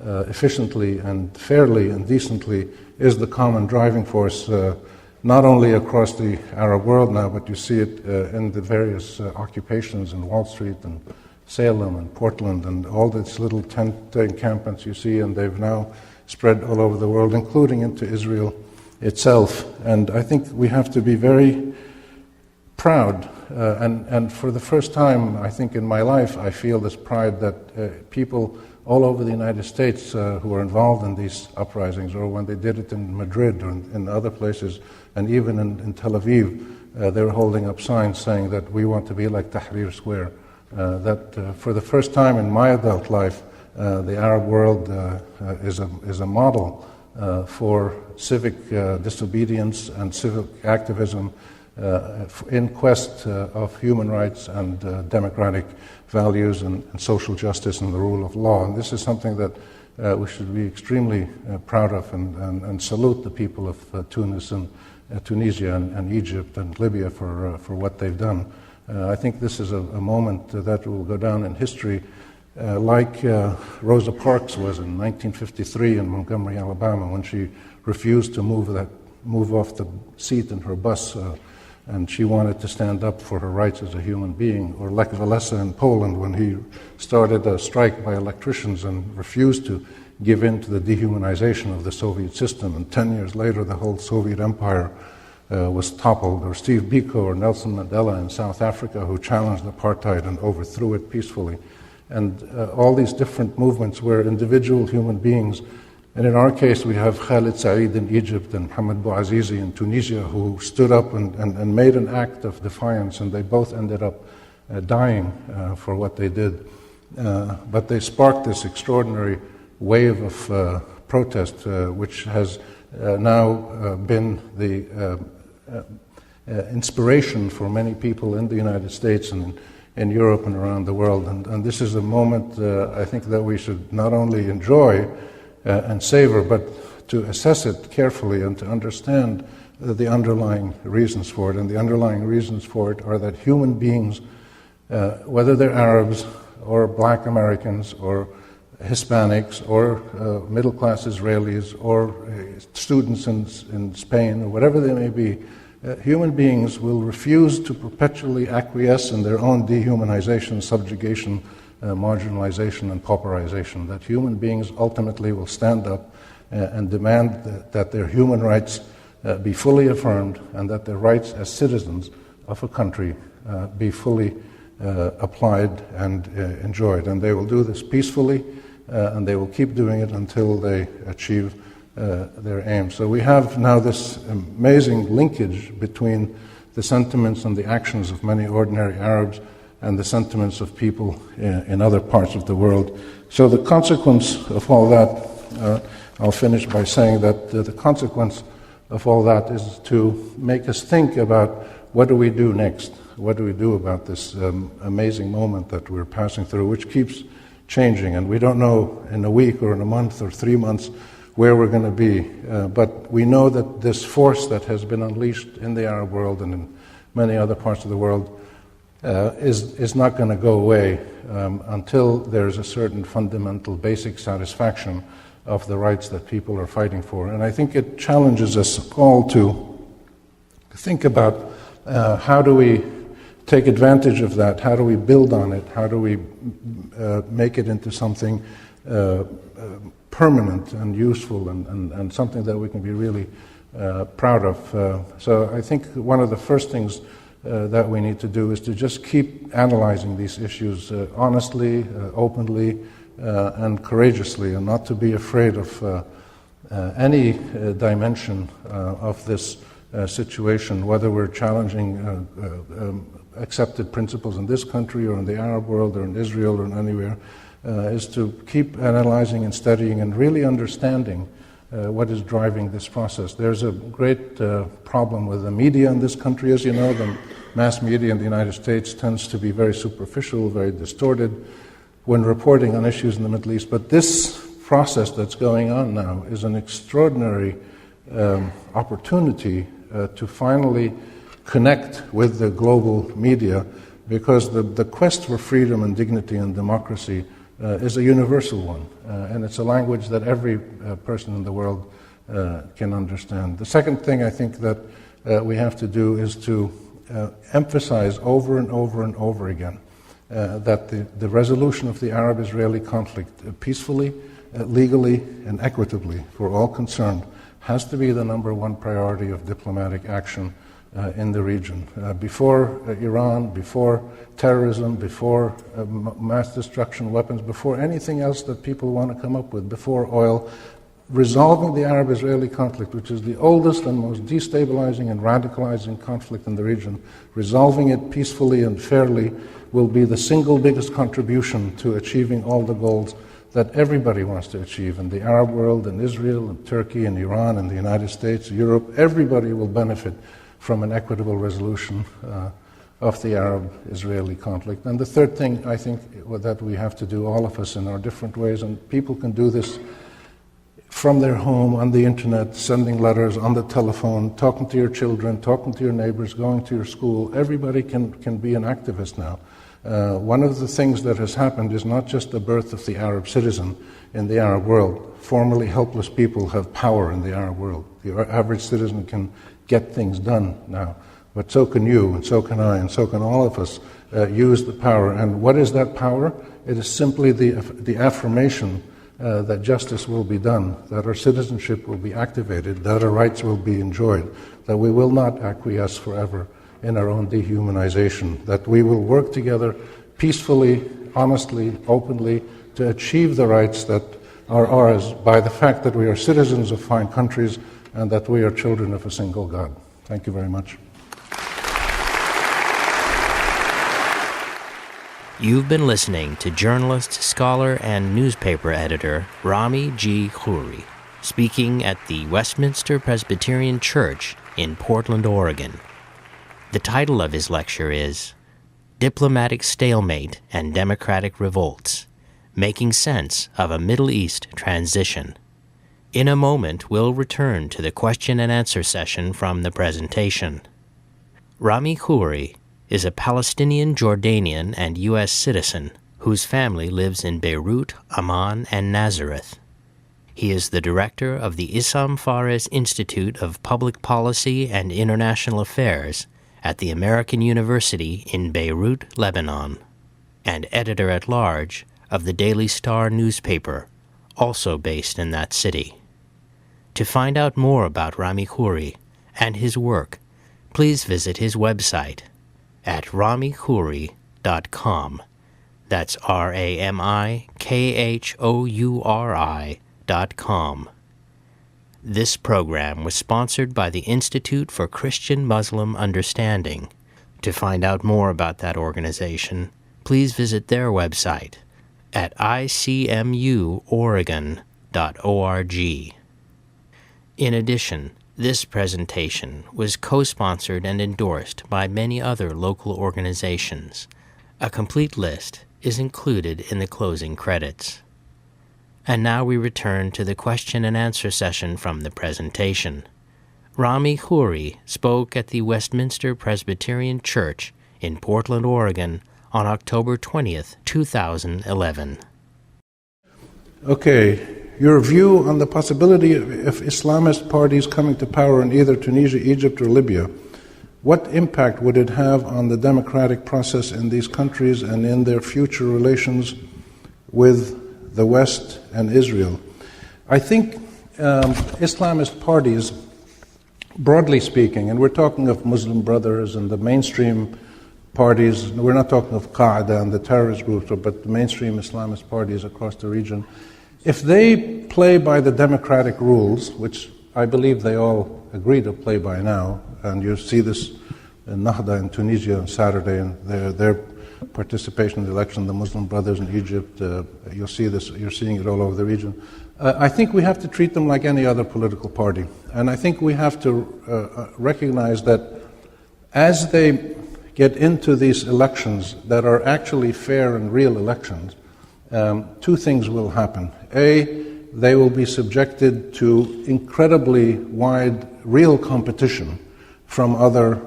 S2: efficiently and fairly and decently is the common driving force, not only across the Arab world now, but you see it in the various occupations in Wall Street and Salem and Portland and all these little tent encampments you see, and they've now spread all over the world, including into Israel itself. And I think we have to be very proud, and for the first time, I think in my life, I feel this pride that people all over the United States who are involved in these uprisings, or when they did it in Madrid or in other places, and even in Tel Aviv, they were holding up signs saying that we want to be like Tahrir Square. That for the first time in my adult life, the Arab world is a model for civic disobedience and civic activism in quest of human rights and democratic values and social justice and the rule of law. And this is something that we should be extremely proud of and salute the people of Tunis and Tunisia and Egypt and Libya for what they've done. I think this is a moment that will go down in history like Rosa Parks was in 1953 in Montgomery, Alabama, when she refused to move off the seat in her bus and she wanted to stand up for her rights as a human being. Or Lech Walesa in Poland, when he started a strike by electricians and refused to give in to the dehumanization of the Soviet system, and 10 years later the whole Soviet empire was toppled. Or Steve Biko or Nelson Mandela in South Africa, who challenged apartheid and overthrew it peacefully. And all these different movements where individual human beings, and in our case we have Khalid Said in Egypt and Mohamed Bouazizi in Tunisia, who stood up and made an act of defiance, and they both ended up dying for what they did. But they sparked this extraordinary wave of protest, which has now been the inspiration for many people in the United States and in Europe and around the world. And this is a moment I think that we should not only enjoy and savor, but to assess it carefully and to understand the underlying reasons for it. And the underlying reasons for it are that human beings, whether they're Arabs or Black Americans or Hispanics or middle-class Israelis or students in Spain or whatever they may be, human beings will refuse to perpetually acquiesce in their own dehumanization, subjugation, marginalization and pauperization. That human beings ultimately will stand up and demand that their human rights be fully affirmed, and that their rights as citizens of a country be fully applied and enjoyed. And they will do this peacefully, and they will keep doing it until they achieve their aim. So we have now this amazing linkage between the sentiments and the actions of many ordinary Arabs and the sentiments of people in other parts of the world. So the consequence of all that, I'll finish by saying that the consequence of all that is to make us think about what do we do next? What do we do about this amazing moment that we're passing through, which keeps changing, and we don't know in a week or in a month or 3 months where we're going to be, but we know that this force that has been unleashed in the Arab world and in many other parts of the world is not going to go away until there's a certain fundamental basic satisfaction of the rights that people are fighting for. And I think it challenges us all to think about how do we take advantage of that, how do we build on it, how do we make it into something permanent and useful and something that we can be really proud of. So I think one of the first things that we need to do is to just keep analyzing these issues honestly, openly, and courageously, and not to be afraid of any dimension of this situation, whether we're challenging accepted principles in this country or in the Arab world or in Israel or in anywhere, is to keep analyzing and studying and really understanding what is driving this process. There's a great problem with the media in this country. As you know, the mass media in the United States tends to be very superficial, very distorted when reporting on issues in the Middle East. But this process that's going on now is an extraordinary opportunity to finally connect with the global media, because the quest for freedom and dignity and democracy is a universal one, and it's a language that every person in the world can understand. The second thing I think that we have to do is to emphasize over and over and over again that the resolution of the Arab-Israeli conflict peacefully, legally, and equitably for all concerned has to be the number one priority of diplomatic action in the region. Before Iran, before terrorism, before mass destruction weapons, before anything else that people want to come up with, before oil, resolving the Arab-Israeli conflict, which is the oldest and most destabilizing and radicalizing conflict in the region, resolving it peacefully and fairly will be the single biggest contribution to achieving all the goals that everybody wants to achieve in the Arab world, in Israel, in Turkey, in Iran, in the United States, Europe. Everybody will benefit from an equitable resolution of the Arab-Israeli conflict. And the third thing I think that we have to do, all of us in our different ways, and people can do this from their home, on the internet, sending letters, on the telephone, talking to your children, talking to your neighbors, going to your school. Everybody can be an activist now. One of the things that has happened is not just the birth of the Arab citizen in the Arab world. Formerly helpless people have power in the Arab world. The average citizen can get things done now. but so can you, and so can I, and so can all of us use the power. And what is that power? It is simply the affirmation that justice will be done, that our citizenship will be activated, that our rights will be enjoyed, that we will not acquiesce forever in our own dehumanization, that we will work together peacefully, honestly, openly, to achieve the rights that are ours by the fact that we are citizens of fine countries and that we are children of a single God. Thank you very much.
S1: You've been listening to journalist, scholar, and newspaper editor Rami G. Khouri, speaking at the Westminster Presbyterian Church in Portland, Oregon. The title of his lecture is Diplomatic Stalemate and Democratic Revolts, Making Sense of a Middle East Transition. In a moment, we'll return to the question and answer session from the presentation. Rami Khouri is a Palestinian, Jordanian, and U.S. citizen whose family lives in Beirut, Amman, and Nazareth. He is the director of the Issam Fares Institute of Public Policy and International Affairs at the American University in Beirut, Lebanon, and editor-at-large of the Daily Star newspaper, also based in that city. To find out more about Rami Khouri and his work, please visit his website at ramikhouri.com. That's RAMIKHOURI.com. This program was sponsored by the Institute for Christian Muslim Understanding. To find out more about that organization, please visit their website at icmuoregon.org. In addition, this presentation was co-sponsored and endorsed by many other local organizations. A complete list is included in the closing credits. And now we return to the question and answer session from the presentation. Rami Khouri spoke at the Westminster Presbyterian Church in Portland, Oregon on October 20th, 2011.
S2: Okay, your view on the possibility of Islamist parties coming to power in either Tunisia, Egypt, or Libya. What impact would it have on the democratic process in these countries and in their future relations with the West and Israel? I think Islamist parties, broadly speaking, and we're talking of Muslim Brothers and the mainstream parties, we're not talking of Qaeda and the terrorist groups, but the mainstream Islamist parties across the region, if they play by the democratic rules, which I believe they all agree to play by now, and you see this in Nahda in Tunisia on Saturday, and their participation in the election, the Muslim Brothers in Egypt, you'll see this, you're seeing it all over the region. I think we have to treat them like any other political party. And I think we have to recognize that as they get into these elections that are actually fair and real elections, two things will happen. A, they will be subjected to incredibly wide real competition from other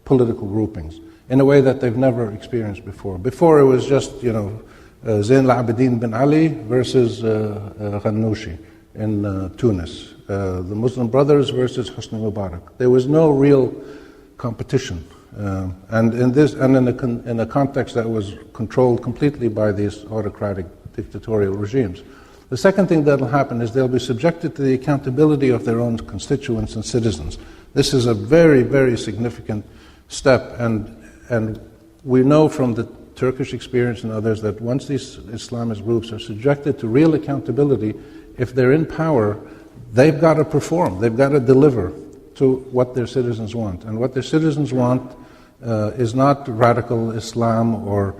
S2: political groupings in a way that they've never experienced before. Before it was just, Zain al-Abidin bin Ali versus Ghannouchi in Tunis, the Muslim Brothers versus Hosni Mubarak. There was no real competition. And in a context that was controlled completely by these autocratic dictatorial regimes. The second thing that will happen is they'll be subjected to the accountability of their own constituents and citizens. This is a very, very significant step, and we know from the Turkish experience and others that once these Islamist groups are subjected to real accountability, if they're in power, they've got to perform, they've got to deliver to what their citizens want. And what their citizens want is not radical Islam or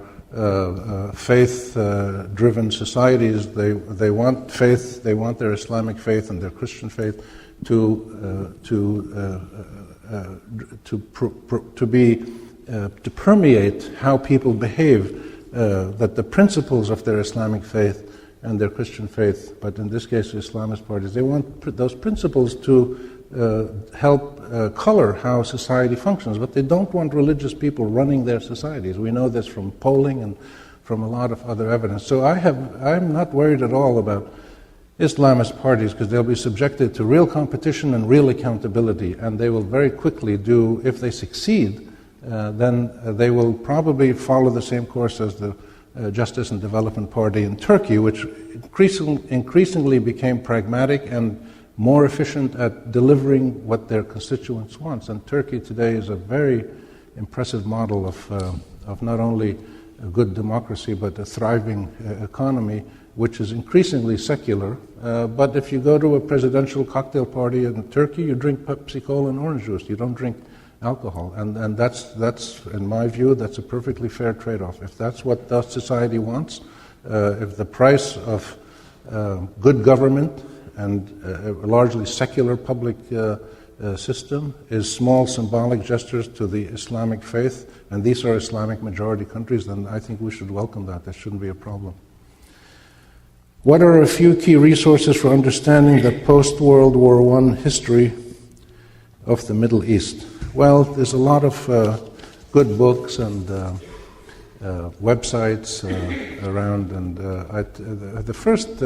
S2: faith-driven societies. They want faith. They want their Islamic faith and their Christian faith to permeate how people behave. That the principles of their Islamic faith and their Christian faith, but in this case, the Islamist parties, they want those principles to help color how society functions, but they don't want religious people running their societies. We know this from polling and from a lot of other evidence. So I'm not worried at all about Islamist parties, because they'll be subjected to real competition and real accountability, and they will very quickly do, if they succeed, then they will probably follow the same course as the Justice and Development Party in Turkey, which increasingly became pragmatic and more efficient at delivering what their constituents want. And Turkey today is a very impressive model of not only a good democracy but a thriving economy, which is increasingly secular. But if you go to a presidential cocktail party in Turkey, you drink Pepsi Cola and orange juice. You don't drink alcohol. And that's, in my view, that's a perfectly fair trade-off. If that's what the society wants, if the price of good government and a largely secular public system is small symbolic gestures to the Islamic faith, and these are Islamic majority countries, then I think we should welcome that. That shouldn't be a problem. What are a few key resources for understanding the post-World War I history of the Middle East? Well, there's a lot of good books and websites around, and the first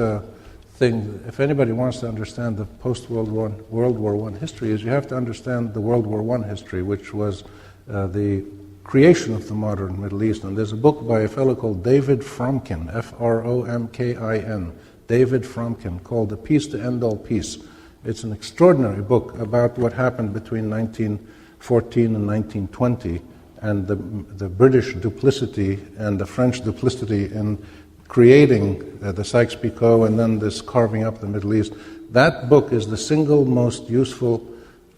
S2: thing, if anybody wants to understand the post-World War I history, is you have to understand the World War I history, which was the creation of the modern Middle East. And there's a book by a fellow called David Fromkin, Fromkin, David Fromkin, called The Peace to End All Peace. It's an extraordinary book about what happened between 1914 and 1920, and the British duplicity and the French duplicity in creating the Sykes-Picot and then this carving up the Middle East. That book is the single most useful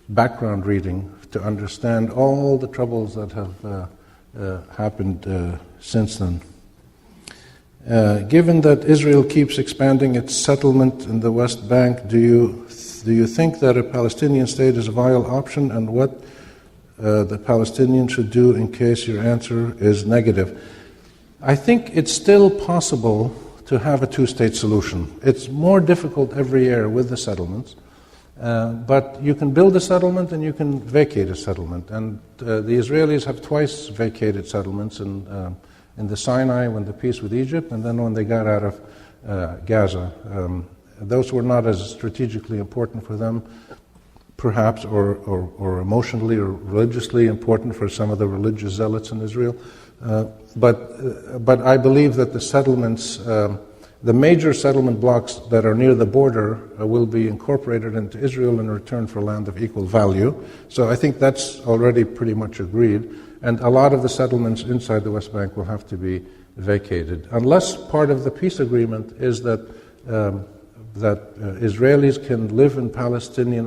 S2: background reading to understand all the troubles that have happened since then. Given that Israel keeps expanding its settlement in the West Bank, do you think that a Palestinian state is a viable option, and what the Palestinians should do in case your answer is negative? I think it's still possible to have a two-state solution. It's more difficult every year with the settlements, but you can build a settlement and you can vacate a settlement. And the Israelis have twice vacated settlements in the Sinai when the peace with Egypt, and then when they got out of Gaza. Those were not as strategically important for them, perhaps, or emotionally or religiously important for some of the religious zealots in Israel. But I believe that the settlements, the major settlement blocks that are near the border will be incorporated into Israel in return for land of equal value. So I think that's already pretty much agreed. And a lot of the settlements inside the West Bank will have to be vacated, unless part of the peace agreement is that Israelis can live in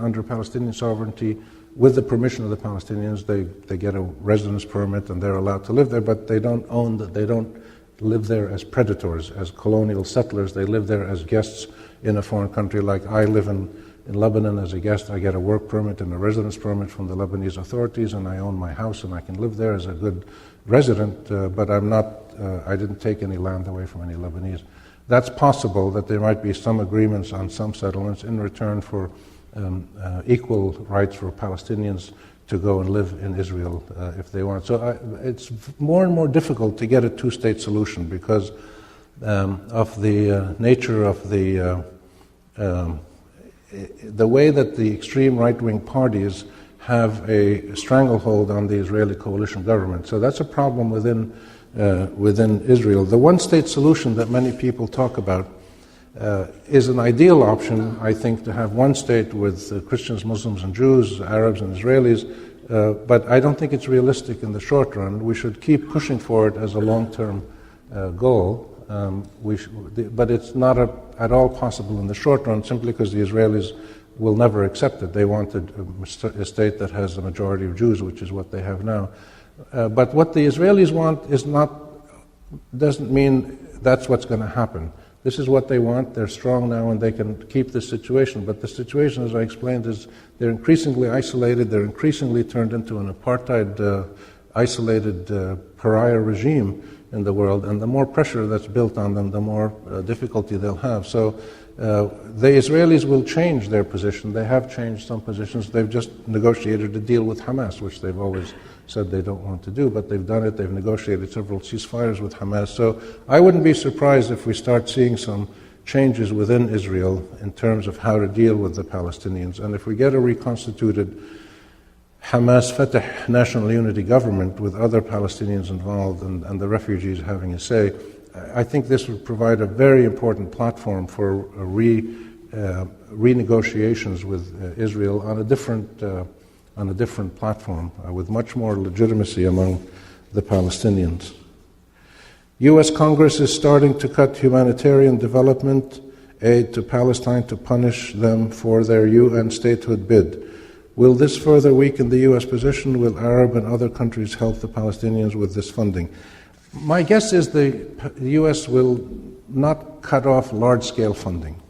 S2: under Palestinian sovereignty with the permission of the Palestinians. They get a residence permit and they're allowed to live there, but they don't own that. They don't live there as predators, as colonial settlers. They live there as guests in a foreign country. Like I live in Lebanon as a guest. I get a work permit and a residence permit from the Lebanese authorities, and I own my house and I can live there as a good resident, but I didn't take any land away from any Lebanese. That's possible that there might be some agreements on some settlements in return for equal rights for Palestinians to go and live in Israel if they want. So it's more and more difficult to get a two-state solution because of the nature of the way that the extreme right-wing parties have a stranglehold on the Israeli coalition government. So that's a problem within Israel. The one-state solution that many people talk about is an ideal option, I think, to have one state with Christians, Muslims, and Jews, Arabs and Israelis, but I don't think it's realistic in the short run. We should keep pushing for it as a long-term goal, but it's not at all possible in the short run simply because the Israelis will never accept it. They want a state that has a majority of Jews, which is what they have now. But what the Israelis want doesn't mean that's what's going to happen. This is what they want. They're strong now and they can keep this situation. But the situation, as I explained, is they're increasingly isolated. They're increasingly turned into an apartheid, isolated pariah regime in the world. And the more pressure that's built on them, the more difficulty they'll have. So the Israelis will change their position. They have changed some positions. They've just negotiated a deal with Hamas, which they've always said they don't want to do, but they've done it. They've negotiated several ceasefires with Hamas. So I wouldn't be surprised if we start seeing some changes within Israel in terms of how to deal with the Palestinians. And if we get a reconstituted Hamas-Fatah national unity government with other Palestinians involved and the refugees having a say, I think this would provide a very important platform for renegotiations with Israel on a different platform, with much more legitimacy among the Palestinians. U.S. Congress is starting to cut humanitarian development aid to Palestine to punish them for their UN statehood bid. Will this further weaken the U.S. position? Will Arab and other countries help the Palestinians with this funding? My guess is the U.S. will not cut off large-scale funding.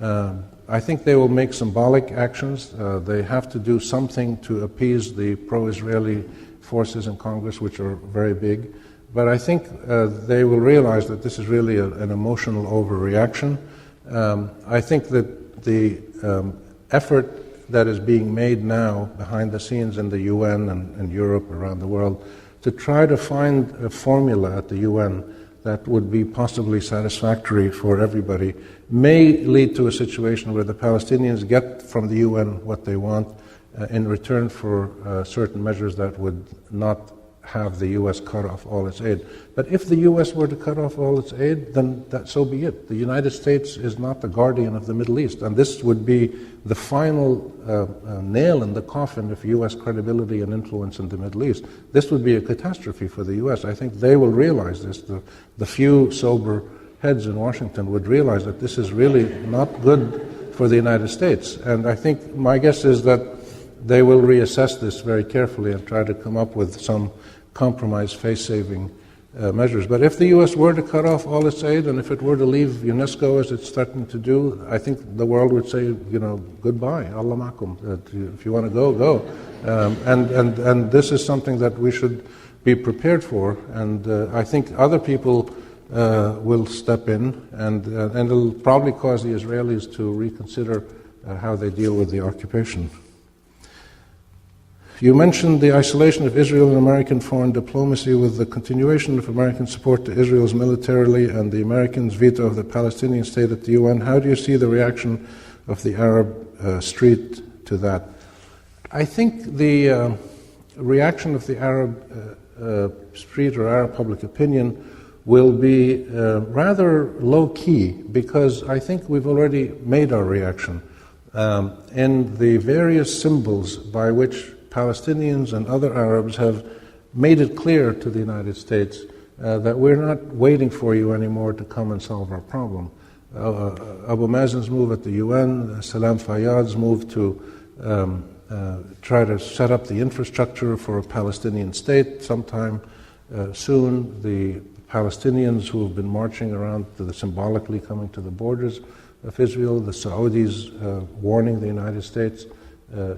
S2: I think they will make symbolic actions. They have to do something to appease the pro-Israeli forces in Congress, which are very big. But I think they will realize that this is really an emotional overreaction. I think that the effort that is being made now behind the scenes in the UN and Europe, around the world, to try to find a formula at the UN that would be possibly satisfactory for everybody may lead to a situation where the Palestinians get from the UN what they want in return for certain measures that would not have the U.S. cut off all its aid. But if the U.S. were to cut off all its aid, then so be it. The United States is not the guardian of the Middle East, and this would be the final nail in the coffin of U.S. credibility and influence in the Middle East. This would be a catastrophe for the U.S. I think they will realize this. The few sober heads in Washington would realize that this is really not good for the United States. And I think my guess is that they will reassess this very carefully and try to come up with some compromise face-saving measures. But if the U.S. were to cut off all its aid, and if it were to leave UNESCO as it's threatened to do, I think the world would say, goodbye, Allah ma'akum. If you want to go, go. And this is something that we should be prepared for. And I think other people will step in, and it'll probably cause the Israelis to reconsider how they deal with the occupation. You mentioned the isolation of Israel in American foreign diplomacy with the continuation of American support to Israel's militarily and the Americans' veto of the Palestinian state at the UN. How do you see the reaction of the Arab street to that? I think the reaction of the Arab street or Arab public opinion will be rather low-key, because I think we've already made our reaction in the various symbols by which Palestinians and other Arabs have made it clear to the United States that we're not waiting for you anymore to come and solve our problem. Abu Mazen's move at the UN, Salam Fayyad's move to try to set up the infrastructure for a Palestinian state sometime soon, the Palestinians who have been marching around symbolically coming to the borders of Israel, the Saudis warning the United States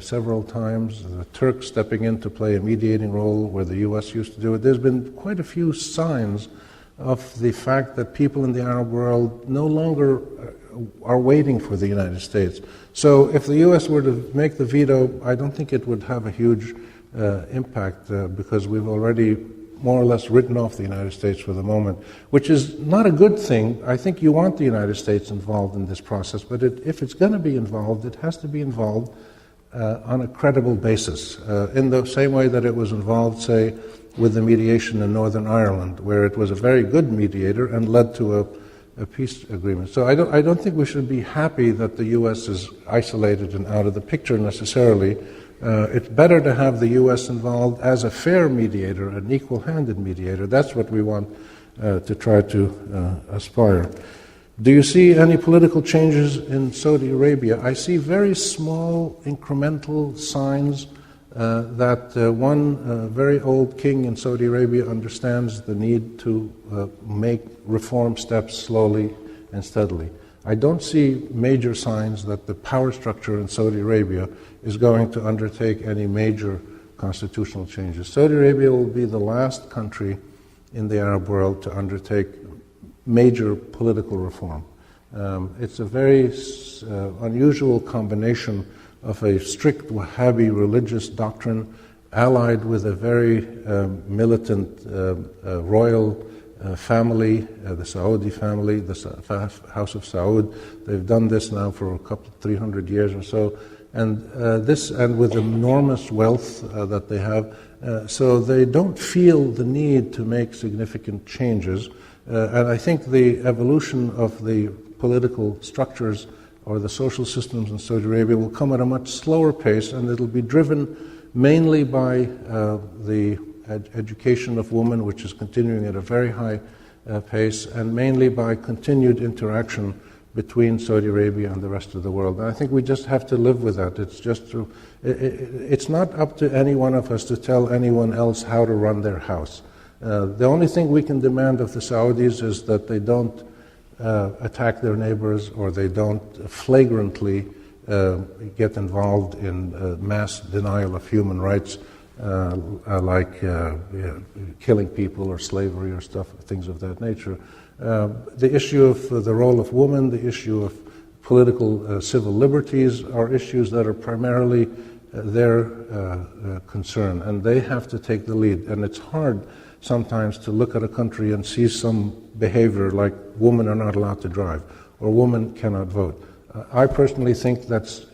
S2: several times, the Turks stepping in to play a mediating role where the U.S. used to do it. There's been quite a few signs of the fact that people in the Arab world no longer are waiting for the United States. So if the U.S. were to make the veto, I don't think it would have a huge impact because we've already more or less written off the United States for the moment, which is not a good thing. I think you want the United States involved in this process, but if it's going to be involved, it has to be involved on a credible basis, in the same way that it was involved, say, with the mediation in Northern Ireland, where it was a very good mediator and led to a peace agreement. So I don't think we should be happy that the U.S. is isolated and out of the picture necessarily. It's better to have the U.S. involved as a fair mediator, an equal-handed mediator. That's what we want to try to aspire. Do you see any political changes in Saudi Arabia? I see very small incremental signs that one very old king in Saudi Arabia understands the need to make reform steps slowly and steadily. I don't see major signs that the power structure in Saudi Arabia is going to undertake any major constitutional changes. Saudi Arabia will be the last country in the Arab world to undertake major political reform. It's a very unusual combination of a strict Wahhabi religious doctrine allied with a very militant royal family, the Saudi family, the House of Saud. They've done this now for 300 years or so, and with enormous wealth that they have, so they don't feel the need to make significant changes. And I think the evolution of the political structures or the social systems in Saudi Arabia will come at a much slower pace, and it'll be driven mainly by the education of women, which is continuing at a very high pace, and mainly by continued interaction between Saudi Arabia and the rest of the world. And I think we just have to live with that. It's not up to any one of us to tell anyone else how to run their house. The only thing we can demand of the Saudis is that they don't attack their neighbors, or they don't flagrantly get involved in mass denial of human rights, like killing people or slavery or things of that nature. The issue of the role of women, the issue of political civil liberties are issues that are primarily their concern, and they have to take the lead. And it's hard sometimes to look at a country and see some behavior like women are not allowed to drive or women cannot vote. I personally think that's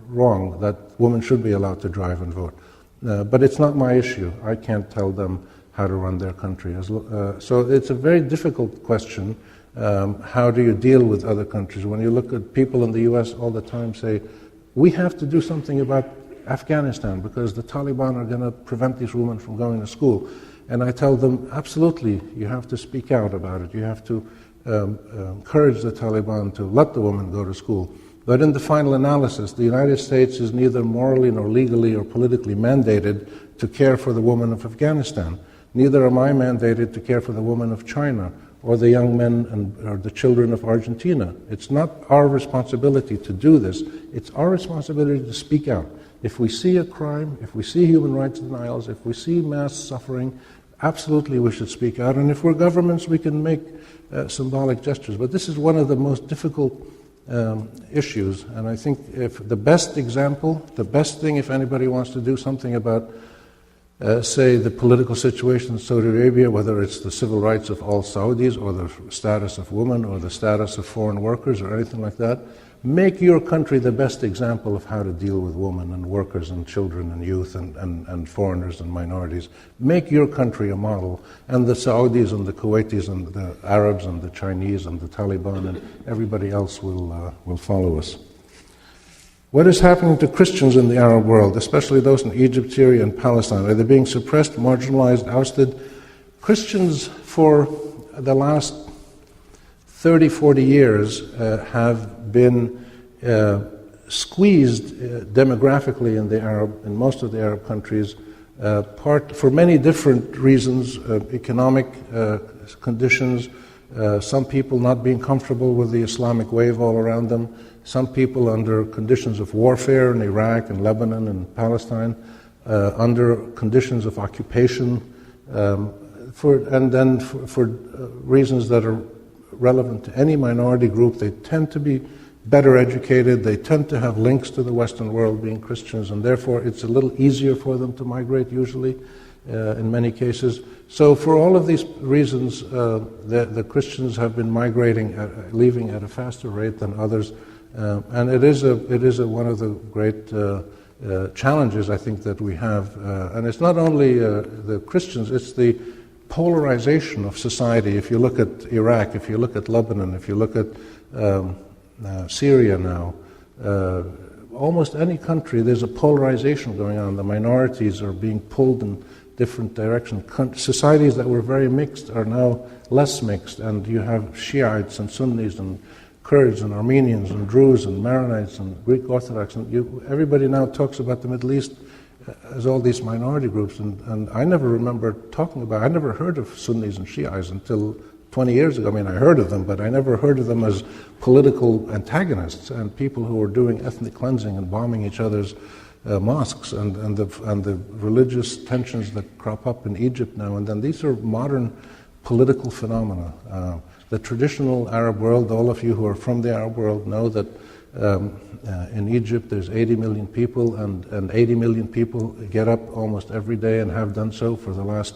S2: wrong, that women should be allowed to drive and vote. But it's not my issue. I can't tell them how to run their country. So it's a very difficult question. How do you deal with other countries? When you look at people in the U.S. all the time say, we have to do something about Afghanistan because the Taliban are going to prevent these women from going to school. And I tell them, absolutely, you have to speak out about it. You have to encourage the Taliban to let the women go to school. But in the final analysis, the United States is neither morally nor legally or politically mandated to care for the women of Afghanistan. Neither am I mandated to care for the women of China or the young men or the children of Argentina. It's not our responsibility to do this. It's our responsibility to speak out. If we see a crime, if we see human rights denials, if we see mass suffering, absolutely we should speak out. And if we're governments, we can make symbolic gestures. But this is one of the most difficult issues. And I think if the best example, the best thing if anybody wants to do something about, say, the political situation in Saudi Arabia, whether it's the civil rights of all Saudis or the status of women or the status of foreign workers or anything like that, make your country the best example of how to deal with women and workers and children and youth and foreigners and minorities. Make your country a model, and the Saudis and the Kuwaitis and the Arabs and the Chinese and the Taliban and everybody else will follow us. What is happening to Christians in the Arab world, especially those in Egypt, Syria, and Palestine? Are they being suppressed, marginalized, ousted? Christians for the last 30, 40 years have been squeezed demographically in most of the Arab countries, for many different reasons, economic conditions, some people not being comfortable with the Islamic wave all around them, some people under conditions of warfare in Iraq and Lebanon and Palestine, under conditions of occupation, for reasons that are relevant to any minority group. They tend to be better educated, they tend to have links to the Western world, being Christians, and therefore it's a little easier for them to migrate usually, in many cases. So for all of these reasons, the Christians have been migrating, leaving at a faster rate than others, and it is one of the great challenges, I think, that we have. And it's not only the Christians, it's the polarization of society. If you look at Iraq, if you look at Lebanon, if you look at Syria now, almost any country, there's a polarization going on. The minorities are being pulled in different directions. Societies that were very mixed are now less mixed, and you have Shiites and Sunnis and Kurds and Armenians and Druze and Maronites and Greek Orthodox. And everybody now talks about the Middle East as all these minority groups, and I never remember I never heard of Sunnis and Shiites until 20 years ago. I mean, I heard of them, but I never heard of them as political antagonists and people who were doing ethnic cleansing and bombing each other's mosques and the religious tensions that crop up in Egypt now and then. These are modern political phenomena. The traditional Arab world, all of you who are from the Arab world know that in Egypt there's 80 million people, and 80 million people get up almost every day and have done so for the last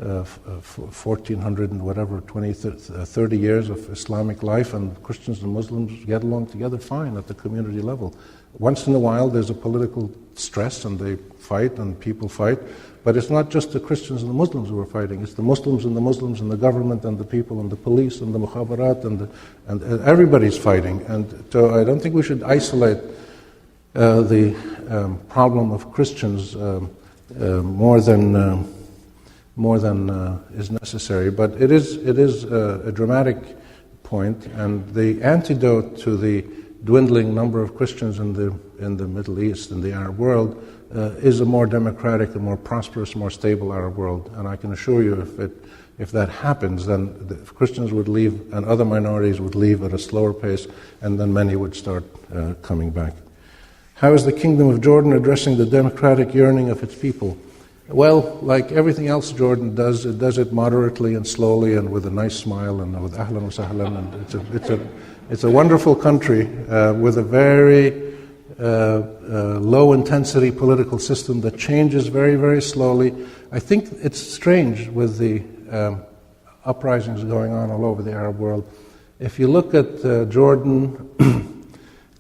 S2: 1400 and whatever, 20, 30 years of Islamic life, and Christians and Muslims get along together fine at the community level. Once in a while there's a political stress and they fight and people fight, but it's not just the Christians and the Muslims who are fighting, it's the Muslims and the government and the people and the police and the mukhabarat and everybody's fighting. And so I don't think we should isolate the problem of Christians more than is necessary. But it is a dramatic point, and the antidote to the dwindling number of Christians in the Middle East, in the Arab world, is a more democratic, a more prosperous, more stable Arab world. And I can assure you, if that happens, then the Christians would leave and other minorities would leave at a slower pace, and then many would start coming back. How is the Kingdom of Jordan addressing the democratic yearning of its people? Well, like everything else Jordan does, it does it moderately and slowly and with a nice smile and with ahlan wa sahlan. And it's a wonderful country with a very low-intensity political system that changes very, very slowly. I think it's strange with the uprisings going on all over the Arab world. If you look at Jordan,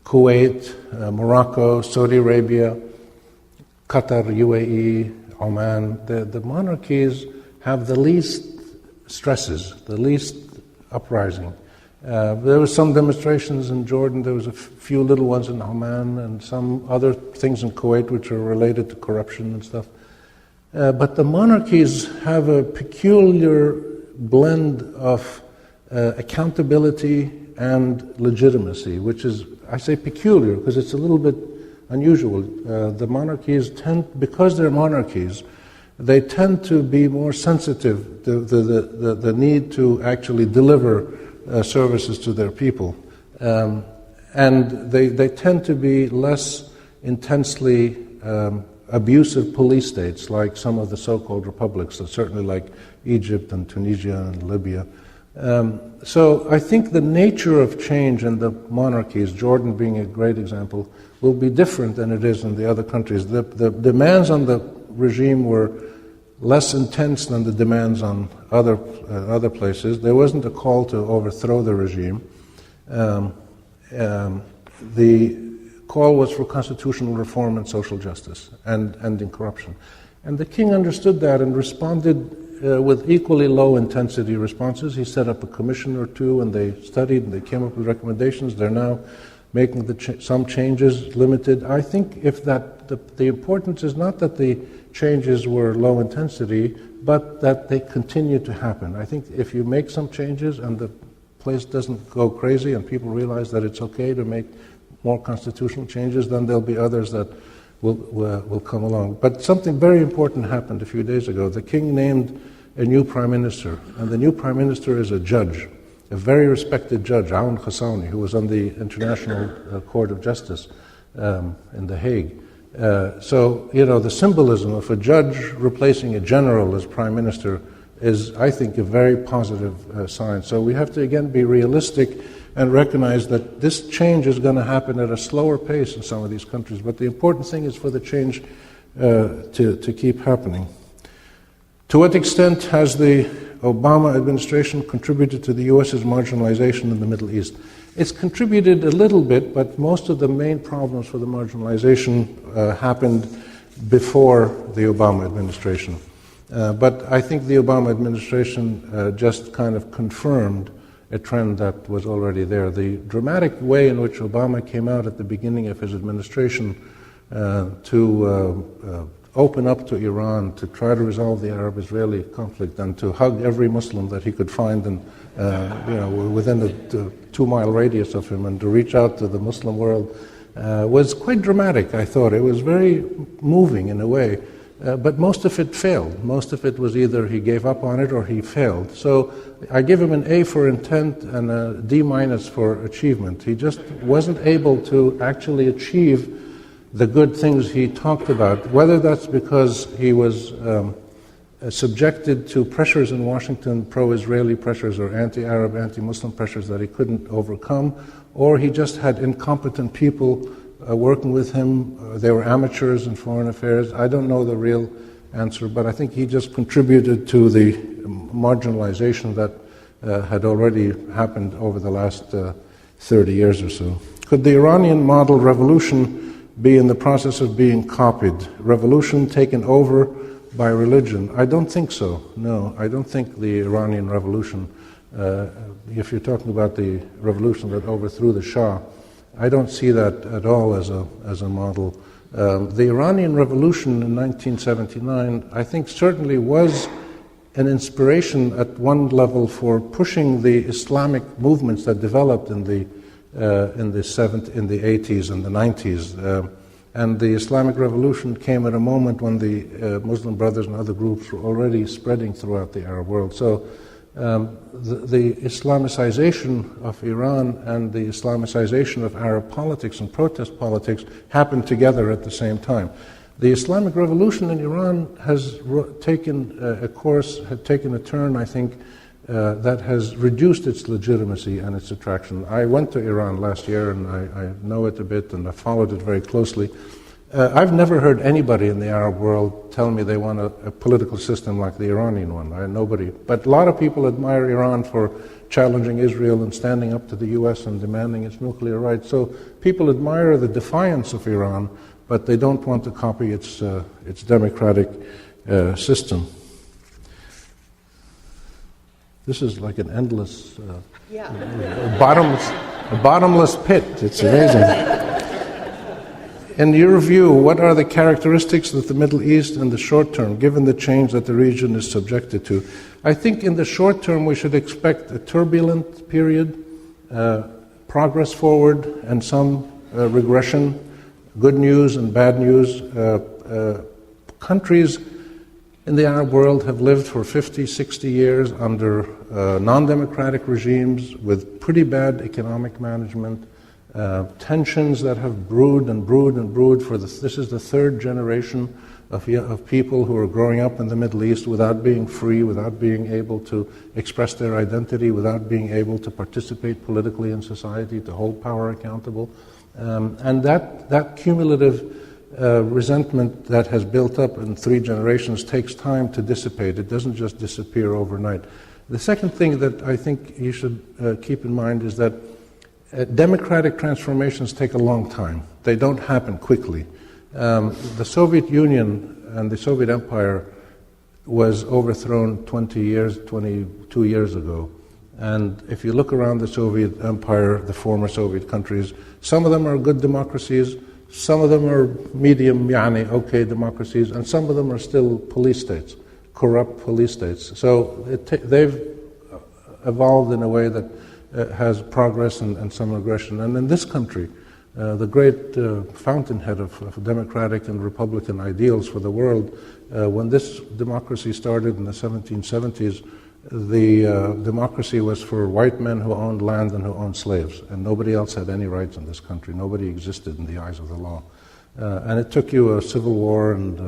S2: Kuwait, Morocco, Saudi Arabia, Qatar, UAE, Oman, the monarchies have the least stresses, the least uprising. There were some demonstrations in Jordan, there was a few little ones in Oman, and some other things in Kuwait which are related to corruption and stuff. But the monarchies have a peculiar blend of accountability and legitimacy, which is, I say peculiar because it's a little bit unusual. The monarchies because they're monarchies, they tend to be more sensitive to the need to actually deliver services to their people. And they tend to be less intensely abusive police states like some of the so-called republics, certainly like Egypt and Tunisia and Libya. So I think the nature of change in the monarchies, Jordan being a great example, will be different than it is in the other countries. The demands on the regime were less intense than the demands on other places. There wasn't a call to overthrow the regime. The call was for constitutional reform and social justice and ending corruption. And the king understood that and responded with equally low intensity responses. He set up a commission or two and they studied and they came up with recommendations. They're now making some changes, limited. I think if that the importance is not that the changes were low intensity, but that they continue to happen. I think if you make some changes and the place doesn't go crazy and people realize that it's okay to make more constitutional changes, then there'll be others that will come along. But something very important happened a few days ago. The king named a new prime minister, and the new prime minister is a judge, a very respected judge, Aoun Khassani, who was on the International Court of Justice in The Hague. So, the symbolism of a judge replacing a general as prime minister is, I think, a very positive sign. So we have to, again, be realistic and recognize that this change is going to happen at a slower pace in some of these countries. But the important thing is for the change to keep happening. To what extent has the Obama administration contributed to the U.S.'s marginalization in the Middle East? It's contributed a little bit, but most of the main problems for the marginalization happened before the Obama administration. But I think the Obama administration just kind of confirmed a trend that was already there. The dramatic way in which Obama came out at the beginning of his administration to open up to Iran, to try to resolve the Arab-Israeli conflict, and to hug every Muslim that he could find, and within a 2-mile radius of him, and to reach out to the Muslim world, was quite dramatic. I thought it was very moving in a way, but most of it failed. Most of it was either he gave up on it or he failed. So I give him an A for intent and a D- for achievement. He just wasn't able to actually achieve the good things he talked about, whether that's because he was subjected to pressures in Washington, pro-Israeli pressures or anti-Arab, anti-Muslim pressures that he couldn't overcome, or he just had incompetent people working with him. They were amateurs in foreign affairs. I don't know the real answer, but I think he just contributed to the marginalization that had already happened over the last 30 years or so. Could the Iranian model revolution be in the process of being copied? Revolution taken over by religion? I don't think so. No, I don't think the Iranian revolution, if you're talking about the revolution that overthrew the Shah, I don't see that at all as a model. The Iranian revolution in 1979, I think, certainly was an inspiration at one level for pushing the Islamic movements that developed in the 80s and the 90s. And the Islamic Revolution came at a moment when the Muslim Brothers and other groups were already spreading throughout the Arab world. So the Islamicization of Iran and the Islamicization of Arab politics and protest politics happened together at the same time. The Islamic Revolution in Iran has taken a turn, I think, that has reduced its legitimacy and its attraction. I went to Iran last year, and I know it a bit, and I followed it very closely. I've never heard anybody in the Arab world tell me they want a political system like the Iranian one. Nobody. But a lot of people admire Iran for challenging Israel and standing up to the U.S. and demanding its nuclear rights. So people admire the defiance of Iran, but they don't want to copy its democratic system. This is like an endless, bottomless pit. It's amazing. In your view, what are the characteristics of the Middle East in the short term, given the change that the region is subjected to? I think in the short term we should expect a turbulent period, progress forward and some regression, good news and bad news. Countries in the Arab world have lived for 50, 60 years under non-democratic regimes with pretty bad economic management, tensions that have brewed and brewed and brewed this is the third generation of people who are growing up in the Middle East without being free, without being able to express their identity, without being able to participate politically in society, to hold power accountable. And that cumulative resentment that has built up in 3 generations takes time to dissipate. It doesn't just disappear overnight. The second thing that I think you should keep in mind is that democratic transformations take a long time. They don't happen quickly. The Soviet Union and the Soviet Empire was overthrown 22 years ago. And if you look around the Soviet Empire, the former Soviet countries, some of them are good democracies, some of them are medium, okay democracies, and some of them are still police states, corrupt police states. So they've evolved in a way that has progress and some regression. And in this country, the great fountainhead of democratic and republican ideals for the world, when this democracy started in the 1770s, the democracy was for white men who owned land and who owned slaves, and nobody else had any rights in this country. Nobody existed in the eyes of the law. And it took you a civil war and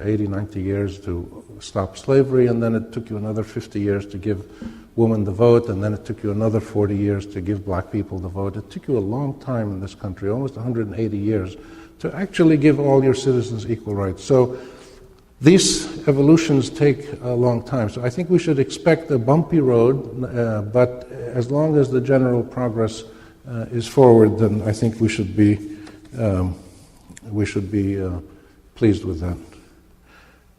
S2: 80, 90 years to stop slavery, and then it took you another 50 years to give women the vote, and then it took you another 40 years to give black people the vote. It took you a long time in this country, almost 180 years, to actually give all your citizens equal rights. So these evolutions take a long time. So I think we should expect a bumpy road, but as long as the general progress is forward, then I think we should be pleased with that.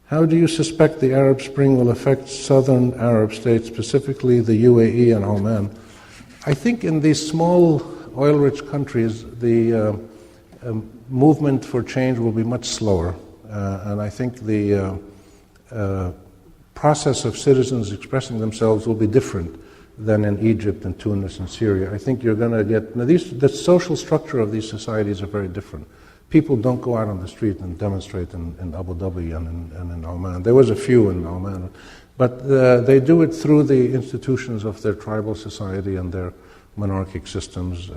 S2: How do you suspect the Arab Spring will affect southern Arab states, specifically the UAE and Oman? I think in these small oil-rich countries, the movement for change will be much slower. And I think the process of citizens expressing themselves will be different than in Egypt and Tunis and Syria. I think you're going to get... the social structure of these societies are very different. People don't go out on the street and demonstrate in Abu Dhabi and in Oman. There was a few in Oman. But they do it through the institutions of their tribal society and their monarchic systems.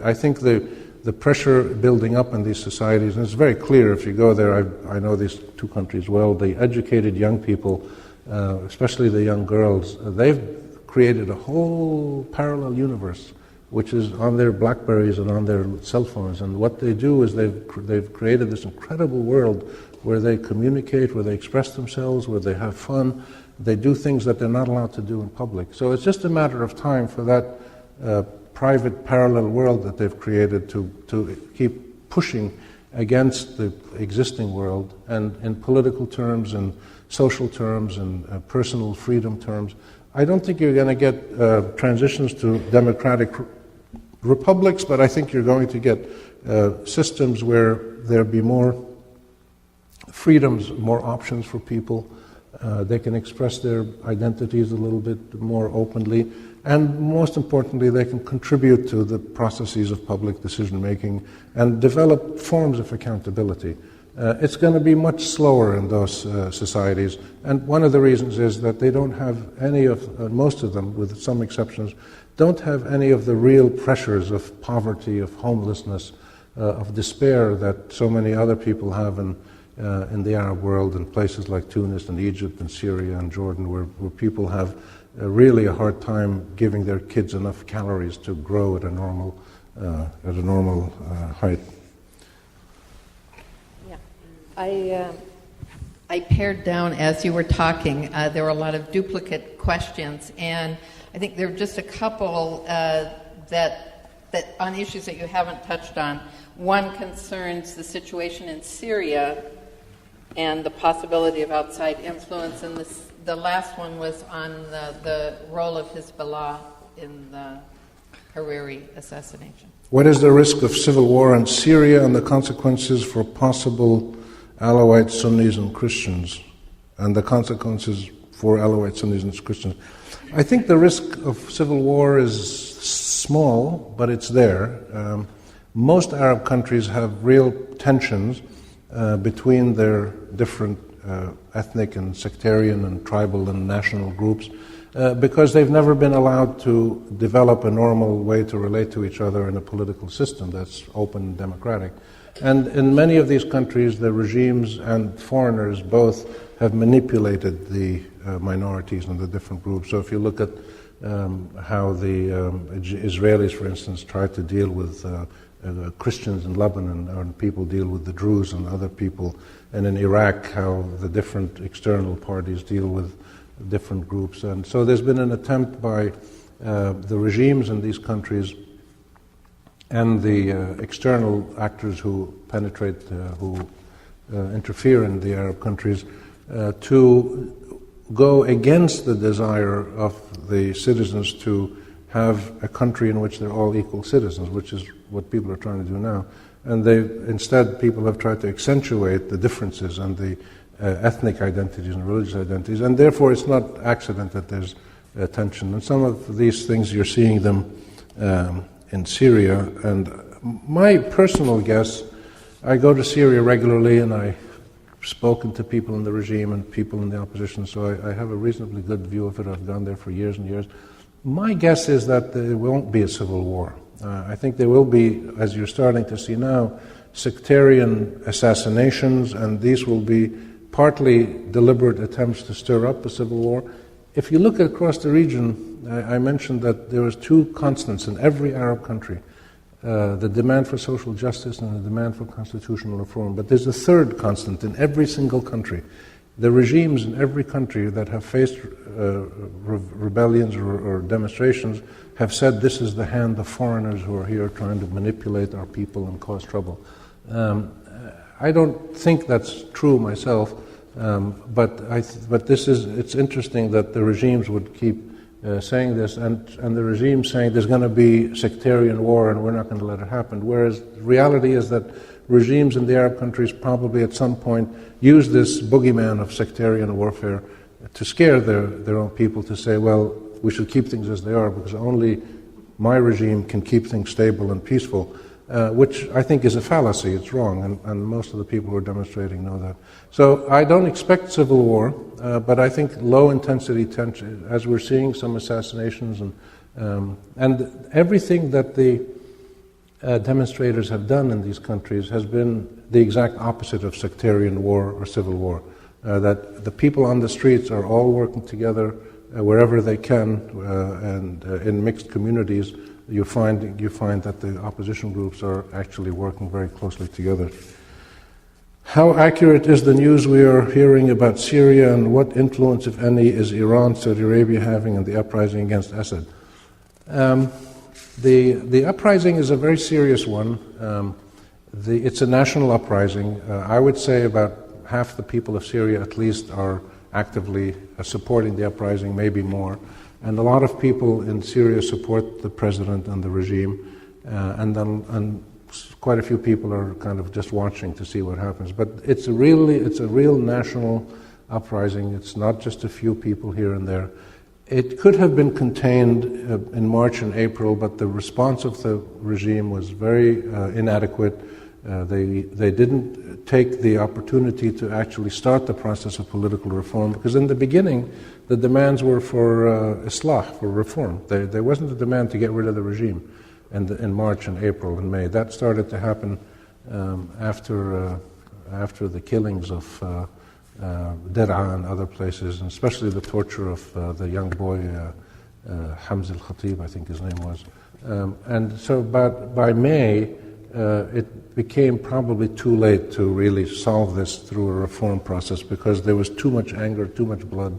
S2: I think the pressure building up in these societies, and it's very clear if you go there, I know these two countries well, the educated young people, especially the young girls, they've created a whole parallel universe which is on their BlackBerries and on their cell phones. And what they do is they've created this incredible world where they communicate, where they express themselves, where they have fun. They do things that they're not allowed to do in public. So it's just a matter of time for that private parallel world that they've created to keep pushing against the existing world, and in political terms and social terms and personal freedom terms. I don't think you're going to get transitions to democratic republics, but I think you're going to get systems where there'll be more freedoms, more options for people. They can express their identities a little bit more openly, and most importantly, they can contribute to the processes of public decision-making and develop forms of accountability. It's going to be much slower in those societies, and one of the reasons is that they don't have any of, most of them, with some exceptions, don't have any of the real pressures of poverty, of homelessness, of despair that so many other people have in the Arab world, in places like Tunis and Egypt and Syria and Jordan, where people have really a hard time giving their kids enough calories to grow at a normal height.
S3: Yeah, I pared down as you were talking. There were a lot of duplicate questions, and I think there are just a couple that on issues that you haven't touched on. One concerns the situation in Syria and the possibility of outside influence, and the last one was on the role of Hezbollah in the Khouri assassination.
S2: What is the risk of civil war in Syria and the consequences for possible Alawite Sunnis and Christians, and the consequences for Alawite Sunnis and Christians? I think the risk of civil war is small, but it's there. Most Arab countries have real tensions between their different ethnic and sectarian and tribal and national groups because they've never been allowed to develop a normal way to relate to each other in a political system that's open and democratic. And in many of these countries, the regimes and foreigners both have manipulated the minorities and the different groups. So if you look at how the Israelis, for instance, try to deal with Christians in Lebanon, and people deal with the Druze and other people, and in Iraq, how the different external parties deal with different groups. And so there's been an attempt by the regimes in these countries and the external actors who penetrate, who interfere in the Arab countries, to go against the desire of the citizens to have a country in which they're all equal citizens, which is what people are trying to do now. And instead, people have tried to accentuate the differences and the ethnic identities and religious identities, and therefore it's not accident that there's tension. And some of these things, you're seeing them in Syria. And my personal guess, I go to Syria regularly, and I've spoken to people in the regime and people in the opposition, so I have a reasonably good view of it. I've gone there for years and years. My guess is that there won't be a civil war. I think there will be, as you're starting to see now, sectarian assassinations, and these will be partly deliberate attempts to stir up a civil war. If you look across the region, I mentioned that there was two constants in every Arab country, the demand for social justice and the demand for constitutional reform. But there's a third constant in every single country. The regimes in every country that have faced rebellions or demonstrations have said this is the hand of foreigners who are here trying to manipulate our people and cause trouble. I don't think that's true myself, but it's interesting that the regimes would keep saying this, and the regime saying there's going to be sectarian war and we're not going to let it happen, whereas the reality is that regimes in the Arab countries probably at some point use this boogeyman of sectarian warfare to scare their own people, to say, well, we should keep things as they are because only my regime can keep things stable and peaceful, which I think is a fallacy. It's wrong, and most of the people who are demonstrating know that. So I don't expect civil war, but I think low-intensity tension, as we're seeing some assassinations, and everything that the demonstrators have done in these countries has been the exact opposite of sectarian war or civil war. That the people on the streets are all working together wherever they can, and in mixed communities, you find that the opposition groups are actually working very closely together. How accurate is the news we are hearing about Syria, and what influence, if any, is Iran, Saudi Arabia having in the uprising against Assad? The uprising is a very serious one. It's a national uprising. I would say about half the people of Syria, at least, are actively supporting the uprising, maybe more. And a lot of people in Syria support the president and the regime, and quite a few people are kind of just watching to see what happens. But it's a real national uprising. It's not just a few people here and there. It could have been contained in March and April, but the response of the regime was very inadequate. They didn't take the opportunity to actually start the process of political reform, because in the beginning the demands were for islah, for reform. There wasn't a demand to get rid of the regime in March and April and May. That started to happen after the killings of Der'a and other places, and especially the torture of the young boy Hamza al-Khatib, I think his name was. And so by May, it became probably too late to really solve this through a reform process, because there was too much anger, too much blood,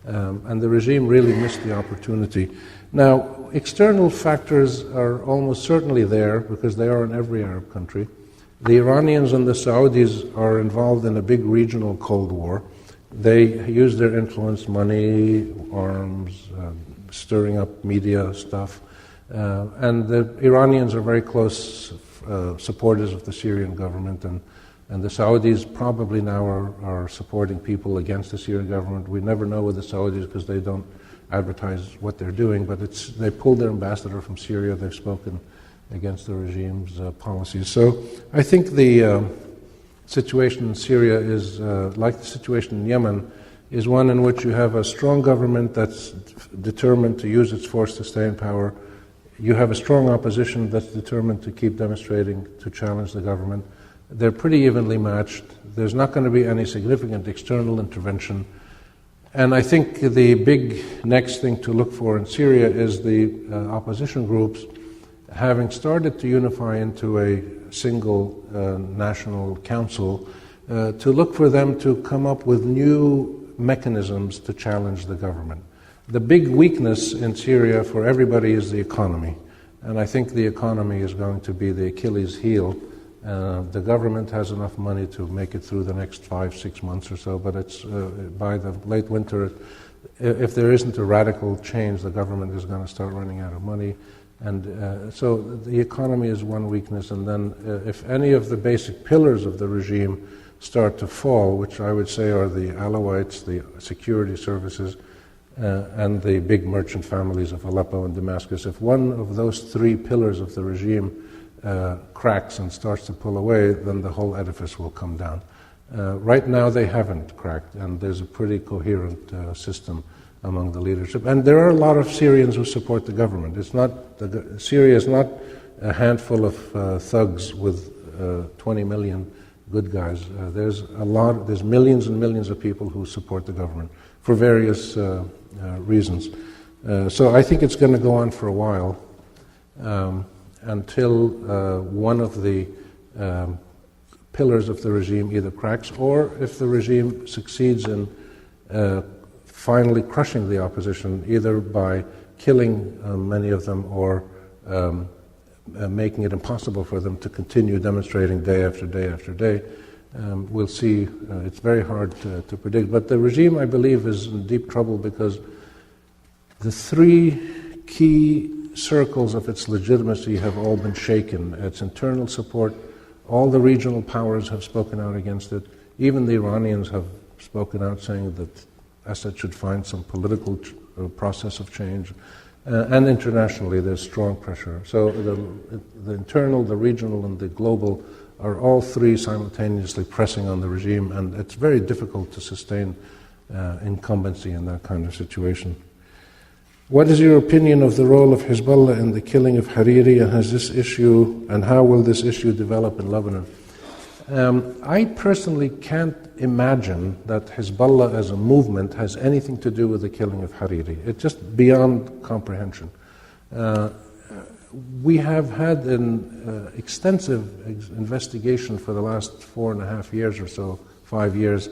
S2: and the regime really missed the opportunity. Now, external factors are almost certainly there, because they are in every Arab country. The Iranians and the Saudis are involved in a big regional Cold War. They use their influence, money, arms, stirring up media stuff, and the Iranians are very close supporters of the Syrian government, and the Saudis probably now are supporting people against the Syrian government. We never know with the Saudis because they don't advertise what they're doing, but they pulled their ambassador from Syria. They've spoken against the regime's policies. So I think the situation in Syria is, like the situation in Yemen, is one in which you have a strong government that's determined to use its force to stay in power. You have a strong opposition that's determined to keep demonstrating to challenge the government. They're pretty evenly matched. There's not going to be any significant external intervention. And I think the big next thing to look for in Syria is the opposition groups having started to unify into a single national council, to look for them to come up with new mechanisms to challenge the government. The big weakness in Syria for everybody is the economy, and I think the economy is going to be the Achilles heel. The government has enough money to make it through the next 5-6 months or so, but it's by the late winter, if there isn't a radical change, the government is going to start running out of money. And so the economy is one weakness, and then if any of the basic pillars of the regime start to fall, which I would say are the Alawites, the security services, and the big merchant families of Aleppo and Damascus, if one of those three pillars of the regime cracks and starts to pull away, then the whole edifice will come down. Right now they haven't cracked, and there's a pretty coherent system among the leadership. And there are a lot of Syrians who support the government. Syria is not a handful of thugs with 20 million good guys. There's millions and millions of people who support the government for various reasons. So I think it's going to go on for a while until one of the pillars of the regime either cracks, or if the regime succeeds in finally crushing the opposition, either by killing many of them or making it impossible for them to continue demonstrating day after day after day. We'll see. It's very hard to predict. But the regime, I believe, is in deep trouble because the three key circles of its legitimacy have all been shaken. Its internal support, all the regional powers have spoken out against it. Even the Iranians have spoken out saying that Assad should find some political process of change. And internationally, there's strong pressure. So the internal, the regional, and the global are all three simultaneously pressing on the regime, and it's very difficult to sustain incumbency in that kind of situation. What is your opinion of the role of Hezbollah in the killing of Hariri, and how will this issue develop in Lebanon? I personally can't imagine that Hezbollah as a movement has anything to do with the killing of Hariri. It's just beyond comprehension. We have had an extensive investigation for the last 4.5 years or so, 5 years,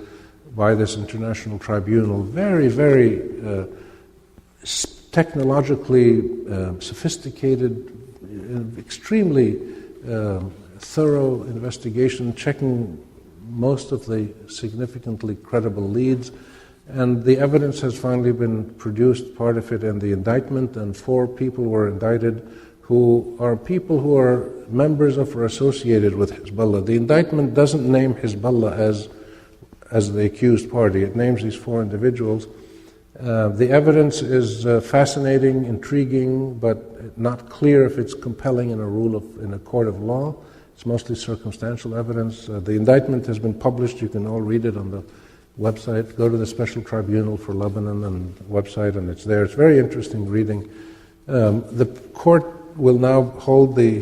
S2: by this international tribunal, very, very technologically sophisticated, extremely thorough investigation, checking most of the significantly credible leads, and the evidence has finally been produced, part of it in the indictment, and 4 people were indicted who are people who are members of or associated with Hezbollah. The indictment doesn't name Hezbollah as the accused party. It names these 4 individuals. The evidence is fascinating, intriguing, but not clear if it's compelling in a court of law. It's mostly circumstantial evidence. The indictment has been published. You can all read it on the website. Go to the Special Tribunal for Lebanon and website, and it's there. It's very interesting reading. The court will now hold the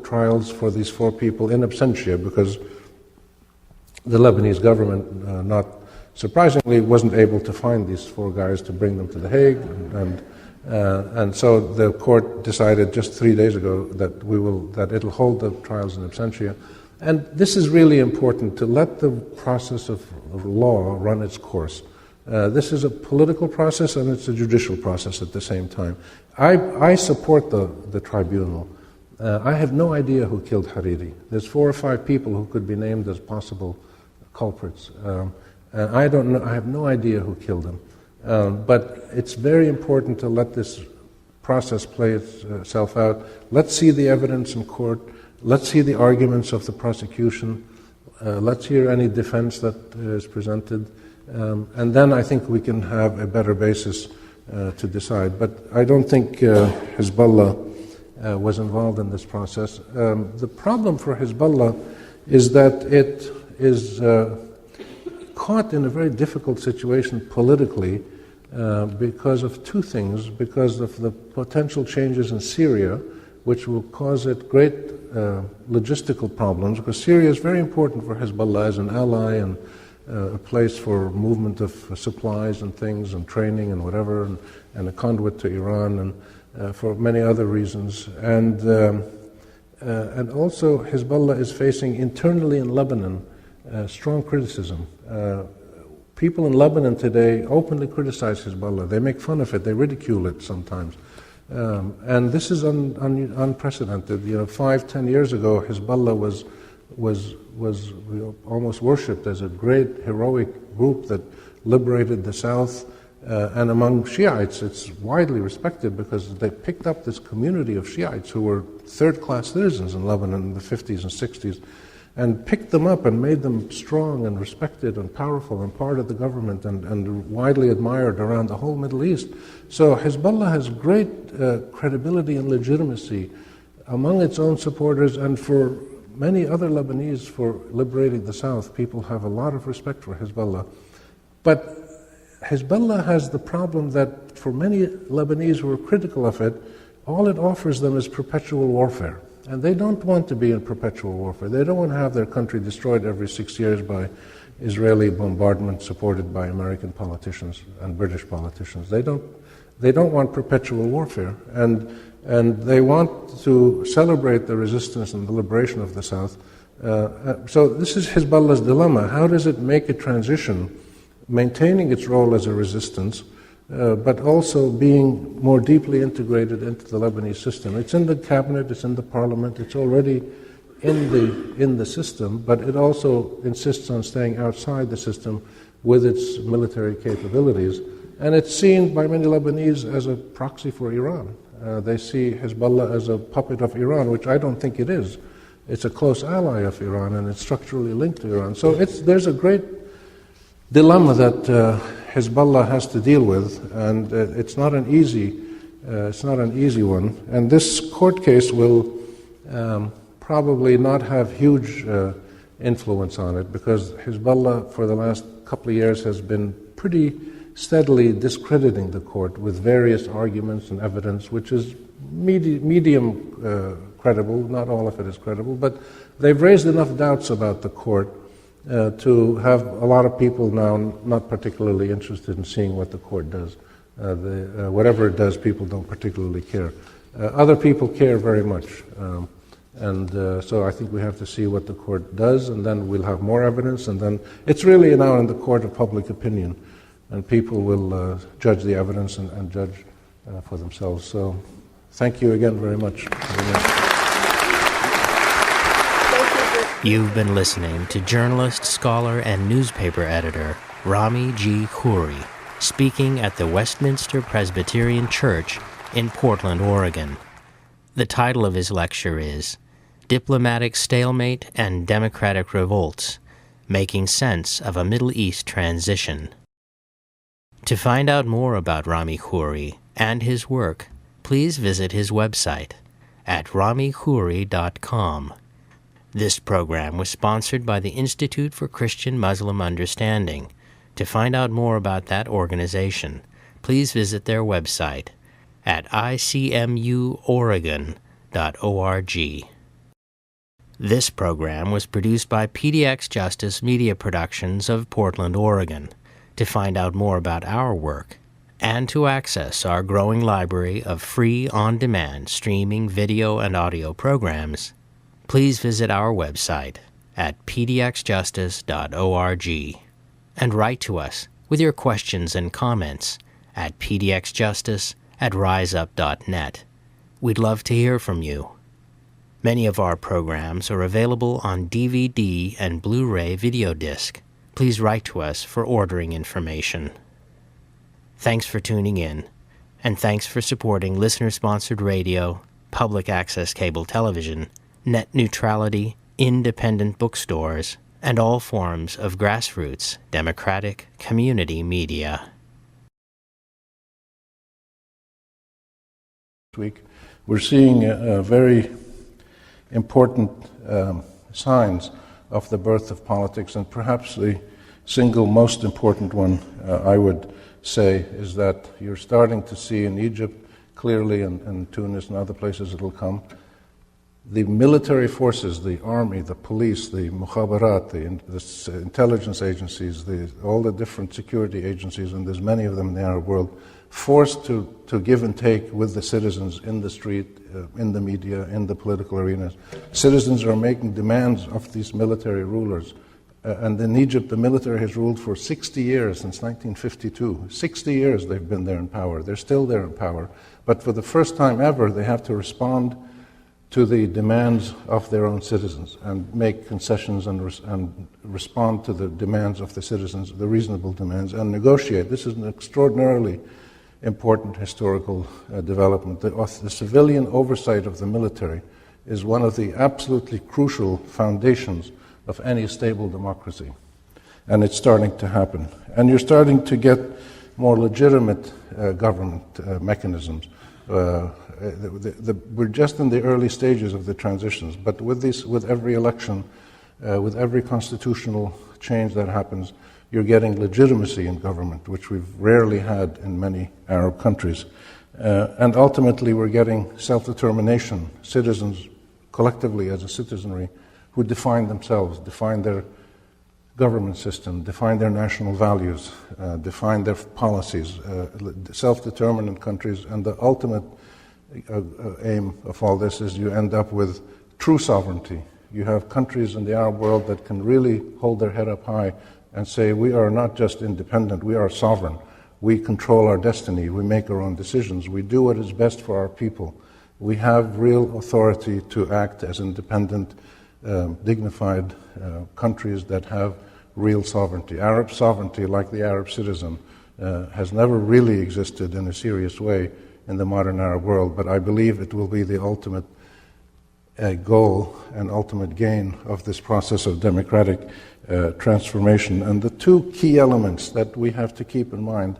S2: trials for these 4 people in absentia, because the Lebanese government, not surprisingly, wasn't able to find these 4 guys to bring them to The Hague, and so the court decided just 3 days ago that it'll hold the trials in absentia. And this is really important, to let the process of law run its course. This is a political process and it's a judicial process at the same time. I support the tribunal. I have no idea who killed Hariri. There's 4 or 5 people who could be named as possible culprits. I don't know. I have no idea who killed him. But it's very important to let this process play itself out. Let's see the evidence in court. Let's see the arguments of the prosecution. Let's hear any defense that is presented. And then I think we can have a better basis to decide. But I don't think Hezbollah was involved in this process. The problem for Hezbollah is that it is caught in a very difficult situation politically because of 2 things. Because of the potential changes in Syria, which will cause it great logistical problems, because Syria is very important for Hezbollah as an ally and a place for movement of supplies and things and training and whatever, and a conduit to Iran, and for many other reasons. And also Hezbollah is facing internally in Lebanon strong criticism. People in Lebanon today openly criticize Hezbollah. They make fun of it. They ridicule it sometimes. And this is unprecedented. 5-10 years ago, Hezbollah was almost worshipped as a great heroic group that liberated the south. And among Shiites, it's widely respected because they picked up this community of Shiites who were third-class citizens in Lebanon in the 50s and 60s, and picked them up and made them strong and respected and powerful and part of the government and widely admired around the whole Middle East. So Hezbollah has great credibility and legitimacy among its own supporters, and for many other Lebanese for liberating the South. People have a lot of respect for Hezbollah. But Hezbollah has the problem that for many Lebanese who are critical of it, all it offers them is perpetual warfare. And they don't want to be in perpetual warfare. They don't want to have their country destroyed every 6 years by Israeli bombardment supported by American politicians and British politicians. They don't want perpetual warfare. And they want to celebrate the resistance and the liberation of the South. So this is Hezbollah's dilemma. How does it make a transition, maintaining its role as a resistance, but also being more deeply integrated into the Lebanese system? It's in the cabinet, it's in the parliament, it's already in the system, but it also insists on staying outside the system with its military capabilities. And it's seen by many Lebanese as a proxy for Iran. They see Hezbollah as a puppet of Iran, which I don't think it is. It's a close ally of Iran, and it's structurally linked to Iran. So there's a great dilemma that Hezbollah has to deal with, and it's not an easy one. And this court case will probably not have huge influence on it, because Hezbollah for the last couple of years has been pretty steadily discrediting the court with various arguments and evidence, which is medium credible. Not all of it is credible, but they've raised enough doubts about the court to have a lot of people now not particularly interested in seeing what the court does. Whatever it does, people don't particularly care. Other people care very much. So I think we have to see what the court does, and then we'll have more evidence, and then it's really now in the court of public opinion, and people will judge the evidence and judge for themselves. So thank you again very much.
S1: You've been listening to journalist, scholar, and newspaper editor Rami G. Khouri, speaking at the Westminster Presbyterian Church in Portland, Oregon. The title of his lecture is Diplomatic Stalemate and Democratic Revolts, Making Sense of a Middle East Transition. To find out more about Rami Khouri and his work, please visit his website at ramikhouri.com. This program was sponsored by the Institute for Christian-Muslim Understanding. To find out more about that organization, please visit their website at icmuoregon.org. This program was produced by PDX Justice Media Productions of Portland, Oregon. To find out more about our work and to access our growing library of free on-demand streaming video and audio programs, please visit our website at pdxjustice.org and write to us with your questions and comments at pdxjustice@riseup.net. We'd love to hear from you. Many of our programs are available on DVD and Blu-ray video disc. Please write to us for ordering information. Thanks for tuning in, and thanks for supporting listener-sponsored radio, public access cable television, net neutrality, independent bookstores, and all forms of grassroots, democratic community media.
S2: This week, we're seeing very important signs of the birth of politics, and perhaps the single most important one, I would say, is that you're starting to see in Egypt, clearly, and Tunis and other places it'll come, the military forces, the army, the police, the mukhabarat, the intelligence agencies, all the different security agencies, and there's many of them in the Arab world, forced to give and take with the citizens in the street, in the media, in the political arenas. Citizens are making demands of these military rulers. And in Egypt, the military has ruled for 60 years, since 1952. 60 years they've been there in power. They're still there in power. But for the first time ever, they have to respond to the demands of their own citizens and make concessions and respond to the demands of the citizens, the reasonable demands, and negotiate. This is an extraordinarily important historical development. The civilian oversight of the military is one of the absolutely crucial foundations of any stable democracy. And it's starting to happen. And you're starting to get more legitimate government mechanisms. We're just in the early stages of the transitions, but with every election, with every constitutional change that happens, you're getting legitimacy in government, which we've rarely had in many Arab countries. And ultimately, we're getting self-determination, citizens collectively as a citizenry who define themselves, define their government system, define their national values, define their policies, self-determined in countries, and the ultimate aim of all this is you end up with true sovereignty. You have countries in the Arab world that can really hold their head up high and say, we are not just independent, we are sovereign. We control our destiny, we make our own decisions, we do what is best for our people. We have real authority to act as independent, dignified countries that have real sovereignty. Arab sovereignty, like the Arab citizen, has never really existed in a serious way in the modern Arab world, but I believe it will be the ultimate goal and ultimate gain of this process of democratic transformation. And the two key elements that we have to keep in mind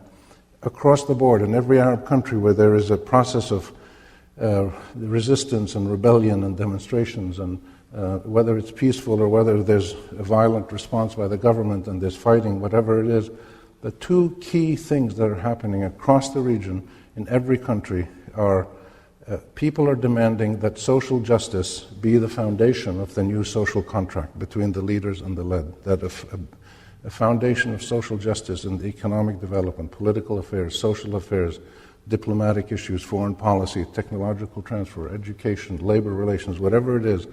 S2: across the board in every Arab country where there is a process of resistance and rebellion and demonstrations, and whether it's peaceful or whether there's a violent response by the government and there's fighting, whatever it is, the two key things that are happening across the region in every country are people are demanding that social justice be the foundation of the new social contract between the leaders and the led, that a foundation of social justice in economic development, political affairs, social affairs, diplomatic issues, foreign policy, technological transfer, education, labor relations, whatever it is,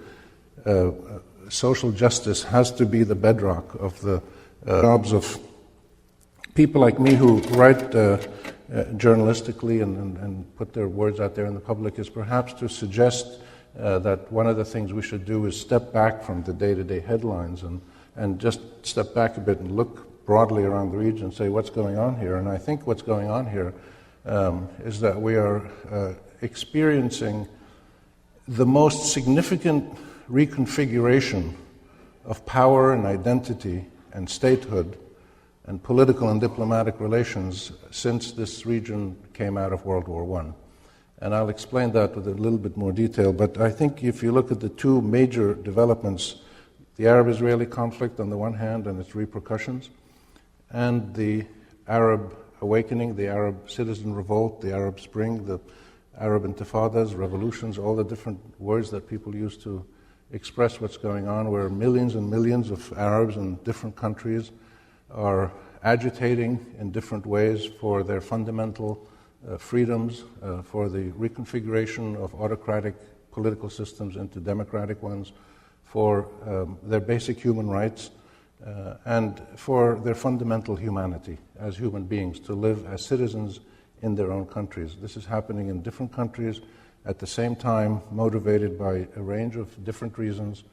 S2: social justice has to be the bedrock of the jobs of people like me who write journalistically and put their words out there in the public, is perhaps to suggest that one of the things we should do is step back from the day-to-day headlines and just step back a bit and look broadly around the region and say what's going on here. And I think what's going on here is that we are experiencing the most significant reconfiguration of power and identity and statehood and political and diplomatic relations since this region came out of World War I. And I'll explain that with a little bit more detail, but I think if you look at the two major developments, the Arab-Israeli conflict on the one hand and its repercussions, and the Arab awakening, the Arab citizen revolt, the Arab Spring, the Arab intifadas, revolutions, all the different words that people use to express what's going on, where millions and millions of Arabs in different countries are agitating in different ways for their fundamental freedoms, for the reconfiguration of autocratic political systems into democratic ones, for their basic human rights, and for their fundamental humanity as human beings, to live as citizens in their own countries. This is happening in different countries at the same time, motivated by a range of different reasons,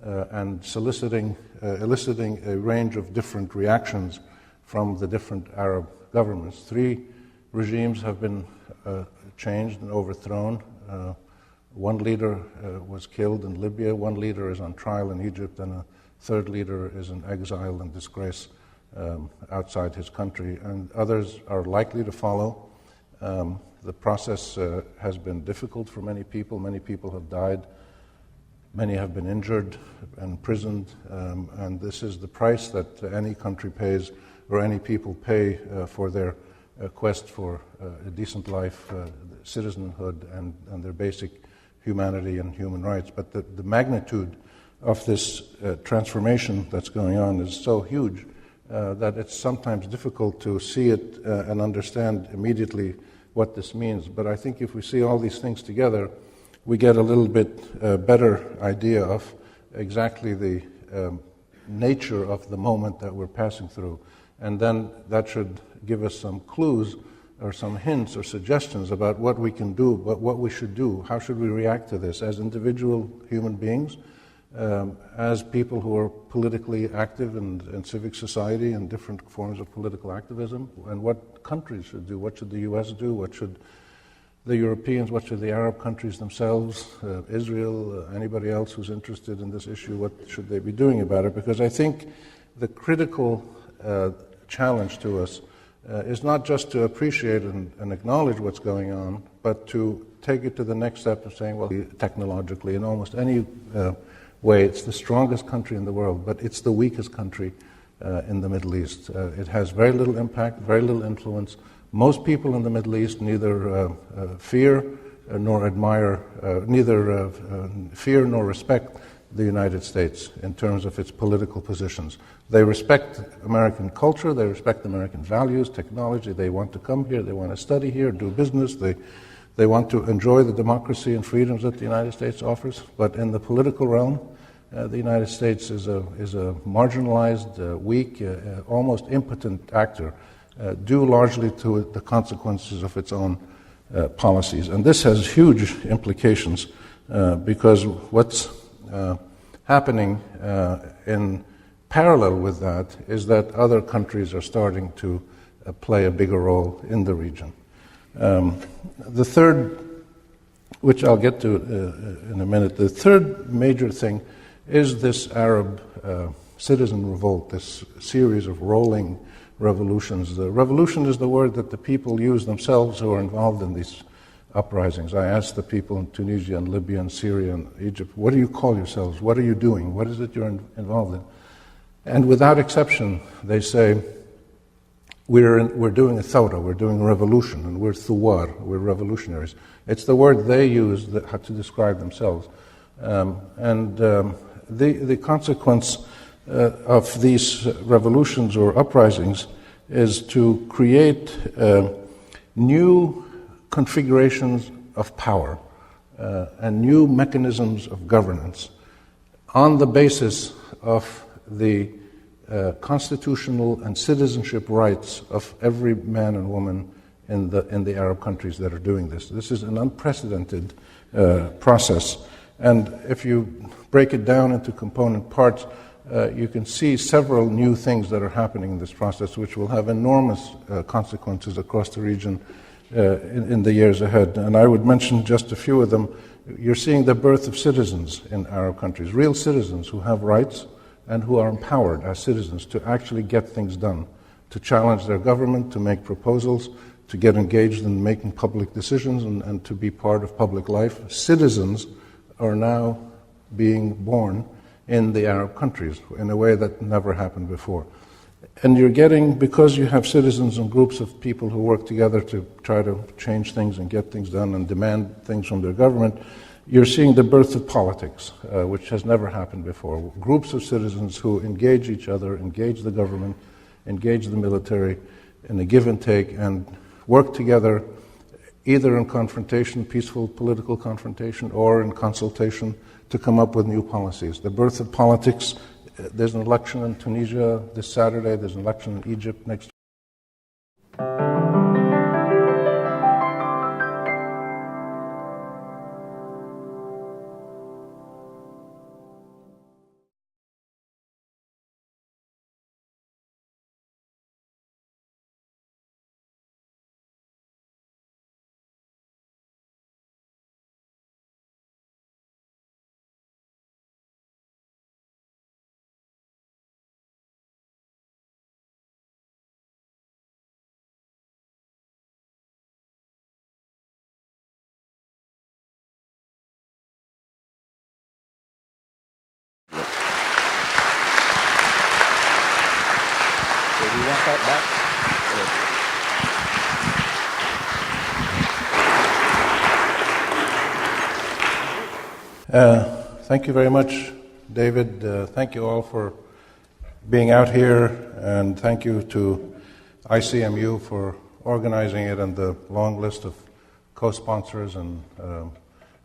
S2: and eliciting a range of different reactions from the different Arab governments. 3 regimes have been changed and overthrown. One leader was killed in Libya, one leader is on trial in Egypt, and a third leader is in exile and disgrace outside his country, and others are likely to follow. The process has been difficult for many people. Many people have died. Many have been injured and imprisoned, and this is the price that any country pays, or any people pay for their quest for a decent life, citizenhood, and their basic humanity and human rights. But the magnitude of this transformation that's going on is so huge that it's sometimes difficult to see it and understand immediately what this means. But I think if we see all these things together, we get a little bit better idea of exactly the nature of the moment that we're passing through. And then that should give us some clues or some hints or suggestions about what we can do, what we should do, how should we react to this as individual human beings, as people who are politically active in civic society and different forms of political activism, and what countries should do. What should the U.S. do? What should the Europeans, what should the Arab countries themselves, Israel, anybody else who's interested in this issue, what should they be doing about it? Because I think the critical challenge to us is not just to appreciate and acknowledge what's going on, but to take it to the next step of saying, well, technologically, in almost any way, it's the strongest country in the world, but it's the weakest country in the Middle East. It has very little impact, very little influence. Most people in the Middle East neither fear nor admire, neither fear nor respect the United States in terms of its political positions. They respect American culture, they respect American values, technology. They want to come here, they want to study here, do business. They want to enjoy the democracy and freedoms that the United States offers. But in the political realm, the United States is a marginalized, weak, almost impotent actor, due largely to the consequences of its own policies. And this has huge implications because what's happening in parallel with that is that other countries are starting to play a bigger role in the region. The third, which I'll get to in a minute, the third major thing is this Arab citizen revolt, this series of rolling revolutions. The revolution is the word that the people use themselves who are involved in these uprisings. I asked the people in Tunisia and Libya and Syria and Egypt, what do you call yourselves? What are you doing? What is it you're involved in? And without exception, they say, we're doing a thawra, we're doing a revolution, and we're thuwar, we're revolutionaries. It's the word they use to describe themselves. The consequence of these revolutions or uprisings is to create new configurations of power and new mechanisms of governance on the basis of the constitutional and citizenship rights of every man and woman in the Arab countries that are doing this. This is an unprecedented process, and if you break it down into component parts, you can see several new things that are happening in this process, which will have enormous consequences across the region in the years ahead. And I would mention just a few of them. You're seeing the birth of citizens in Arab countries, real citizens who have rights and who are empowered as citizens to actually get things done, to challenge their government, to make proposals, to get engaged in making public decisions and to be part of public life. Citizens are now being born in the Arab countries in a way that never happened before. And you're getting, because you have citizens and groups of people who work together to try to change things and get things done and demand things from their government, you're seeing the birth of politics, which has never happened before. Groups of citizens who engage each other, engage the government, engage the military in a give and take, and work together either in confrontation, peaceful political confrontation, or in consultation to come up with new policies. The birth of politics, there's an election in Tunisia this Saturday, there's an election in Egypt next. Thank you very much, David. Thank you all for being out here, and thank you to ICMU for organizing it and the long list of co-sponsors, and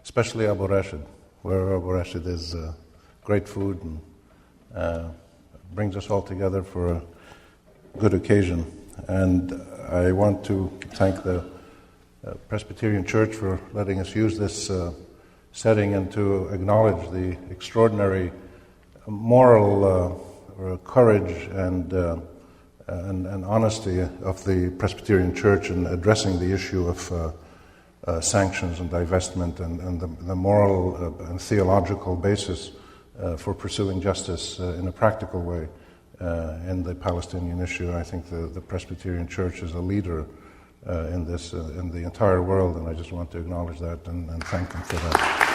S2: especially Abu Rashid, where Abu Rashid is great food and brings us all together for a good occasion. And I want to thank the Presbyterian Church for letting us use this setting and to acknowledge the extraordinary moral courage and honesty of the Presbyterian Church in addressing the issue of sanctions and divestment and the moral and theological basis for pursuing justice in a practical way in the Palestinian issue. I think the Presbyterian Church is a leader in this in the entire world, and I just want to acknowledge that and thank them for that.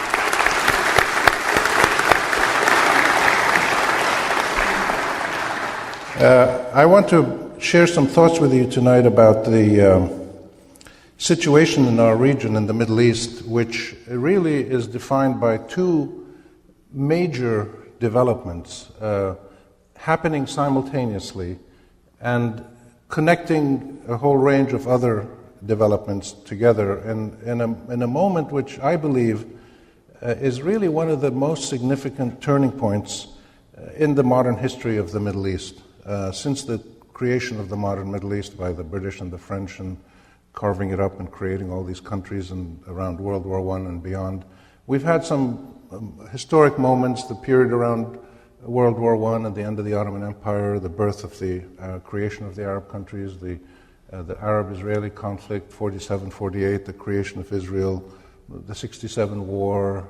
S2: I want to share some thoughts with you tonight about the situation in our region in the Middle East, which really is defined by two major developments happening simultaneously and connecting a whole range of other developments together in a moment which I believe is really one of the most significant turning points in the modern history of the Middle East. Since the creation of the modern Middle East by the British and the French and carving it up and creating all these countries and around World War I and beyond, we've had some historic moments, the period around World War I and the end of the Ottoman Empire, the birth of the creation of the Arab countries, the Arab-Israeli conflict, 47-48, the creation of Israel, the 67 war,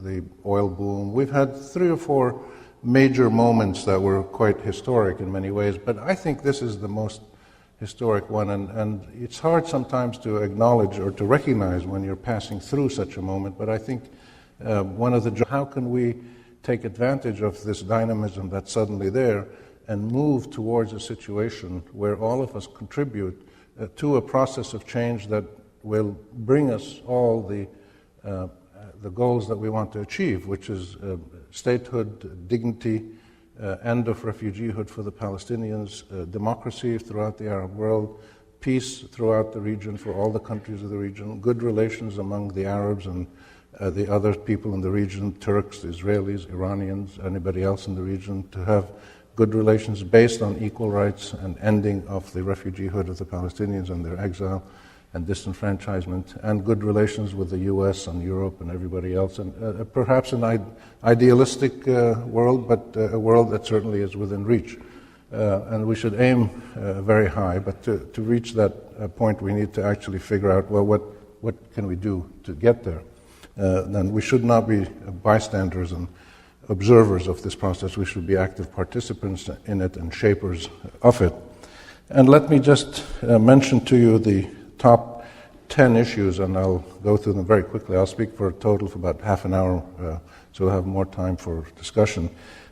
S2: the oil boom. We've had 3 or 4 major moments that were quite historic in many ways, but I think this is the most historic one, and it's hard sometimes to acknowledge or to recognize when you're passing through such a moment, but I think how can we take advantage of this dynamism that's suddenly there and move towards a situation where all of us contribute to a process of change that will bring us all the goals that we want to achieve, which is statehood, dignity, end of refugeehood for the Palestinians, democracy throughout the Arab world, peace throughout the region for all the countries of the region, good relations among the Arabs and the other people in the region, Turks, Israelis, Iranians, anybody else in the region, to have good relations based on equal rights and ending of the refugeehood of the Palestinians and their exile and disenfranchisement, and good relations with the US and Europe and everybody else, and perhaps an idealistic world, but a world that certainly is within reach. And we should aim very high, but to reach that point we need to actually figure out, well, what can we do to get there? Then we should not be bystanders and observers of this process. We should be active participants in it and shapers of it. And let me just mention to you the top 10 issues, and I'll go through them very quickly. I'll speak for a total of about half an hour, so we'll have more time for discussion.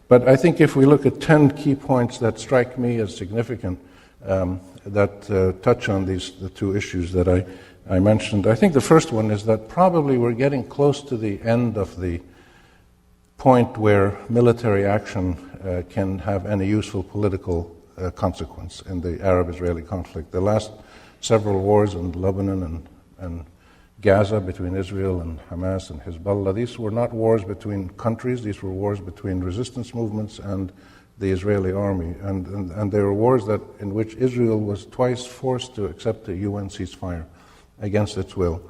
S2: But I think if we look at 10 key points that strike me as significant, that touch on the two issues that I mentioned, I think the first one is that probably we're getting close to the end of the point where military action can have any useful political consequence in the Arab-Israeli conflict. The last several wars in Lebanon and Gaza between Israel and Hamas and Hezbollah, these were not wars between countries, these were wars between resistance movements and the Israeli army. And they were wars in which Israel was twice forced to accept a UN ceasefire against its will,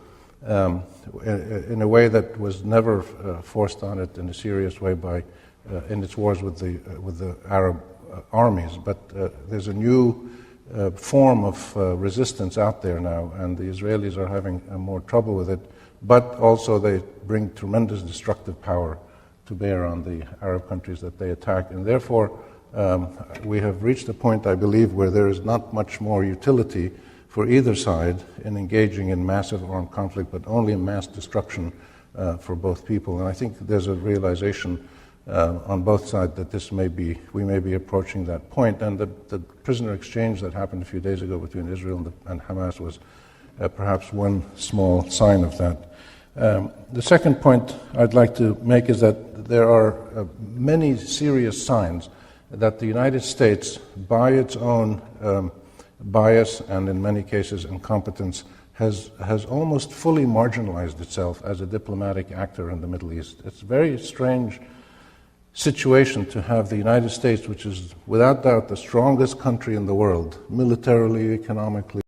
S2: in a way that was never forced on it in a serious way in its wars with the Arab armies. But there's a new form of resistance out there now, and the Israelis are having more trouble with it, but also they bring tremendous destructive power to bear on the Arab countries that they attack, and therefore we have reached a point, I believe, where there is not much more utility for either side in engaging in massive armed conflict, but only in mass destruction for both people. And I think there's a realization on both sides that we may be approaching that point. And the prisoner exchange that happened a few days ago between Israel and Hamas was perhaps one small sign of that. The second point I'd like to make is that there are many serious signs that the United States, by its own bias and in many cases incompetence, has almost fully marginalized itself as a diplomatic actor in the Middle East. It's a very strange situation to have the United States, which is without doubt the strongest country in the world, militarily, economically,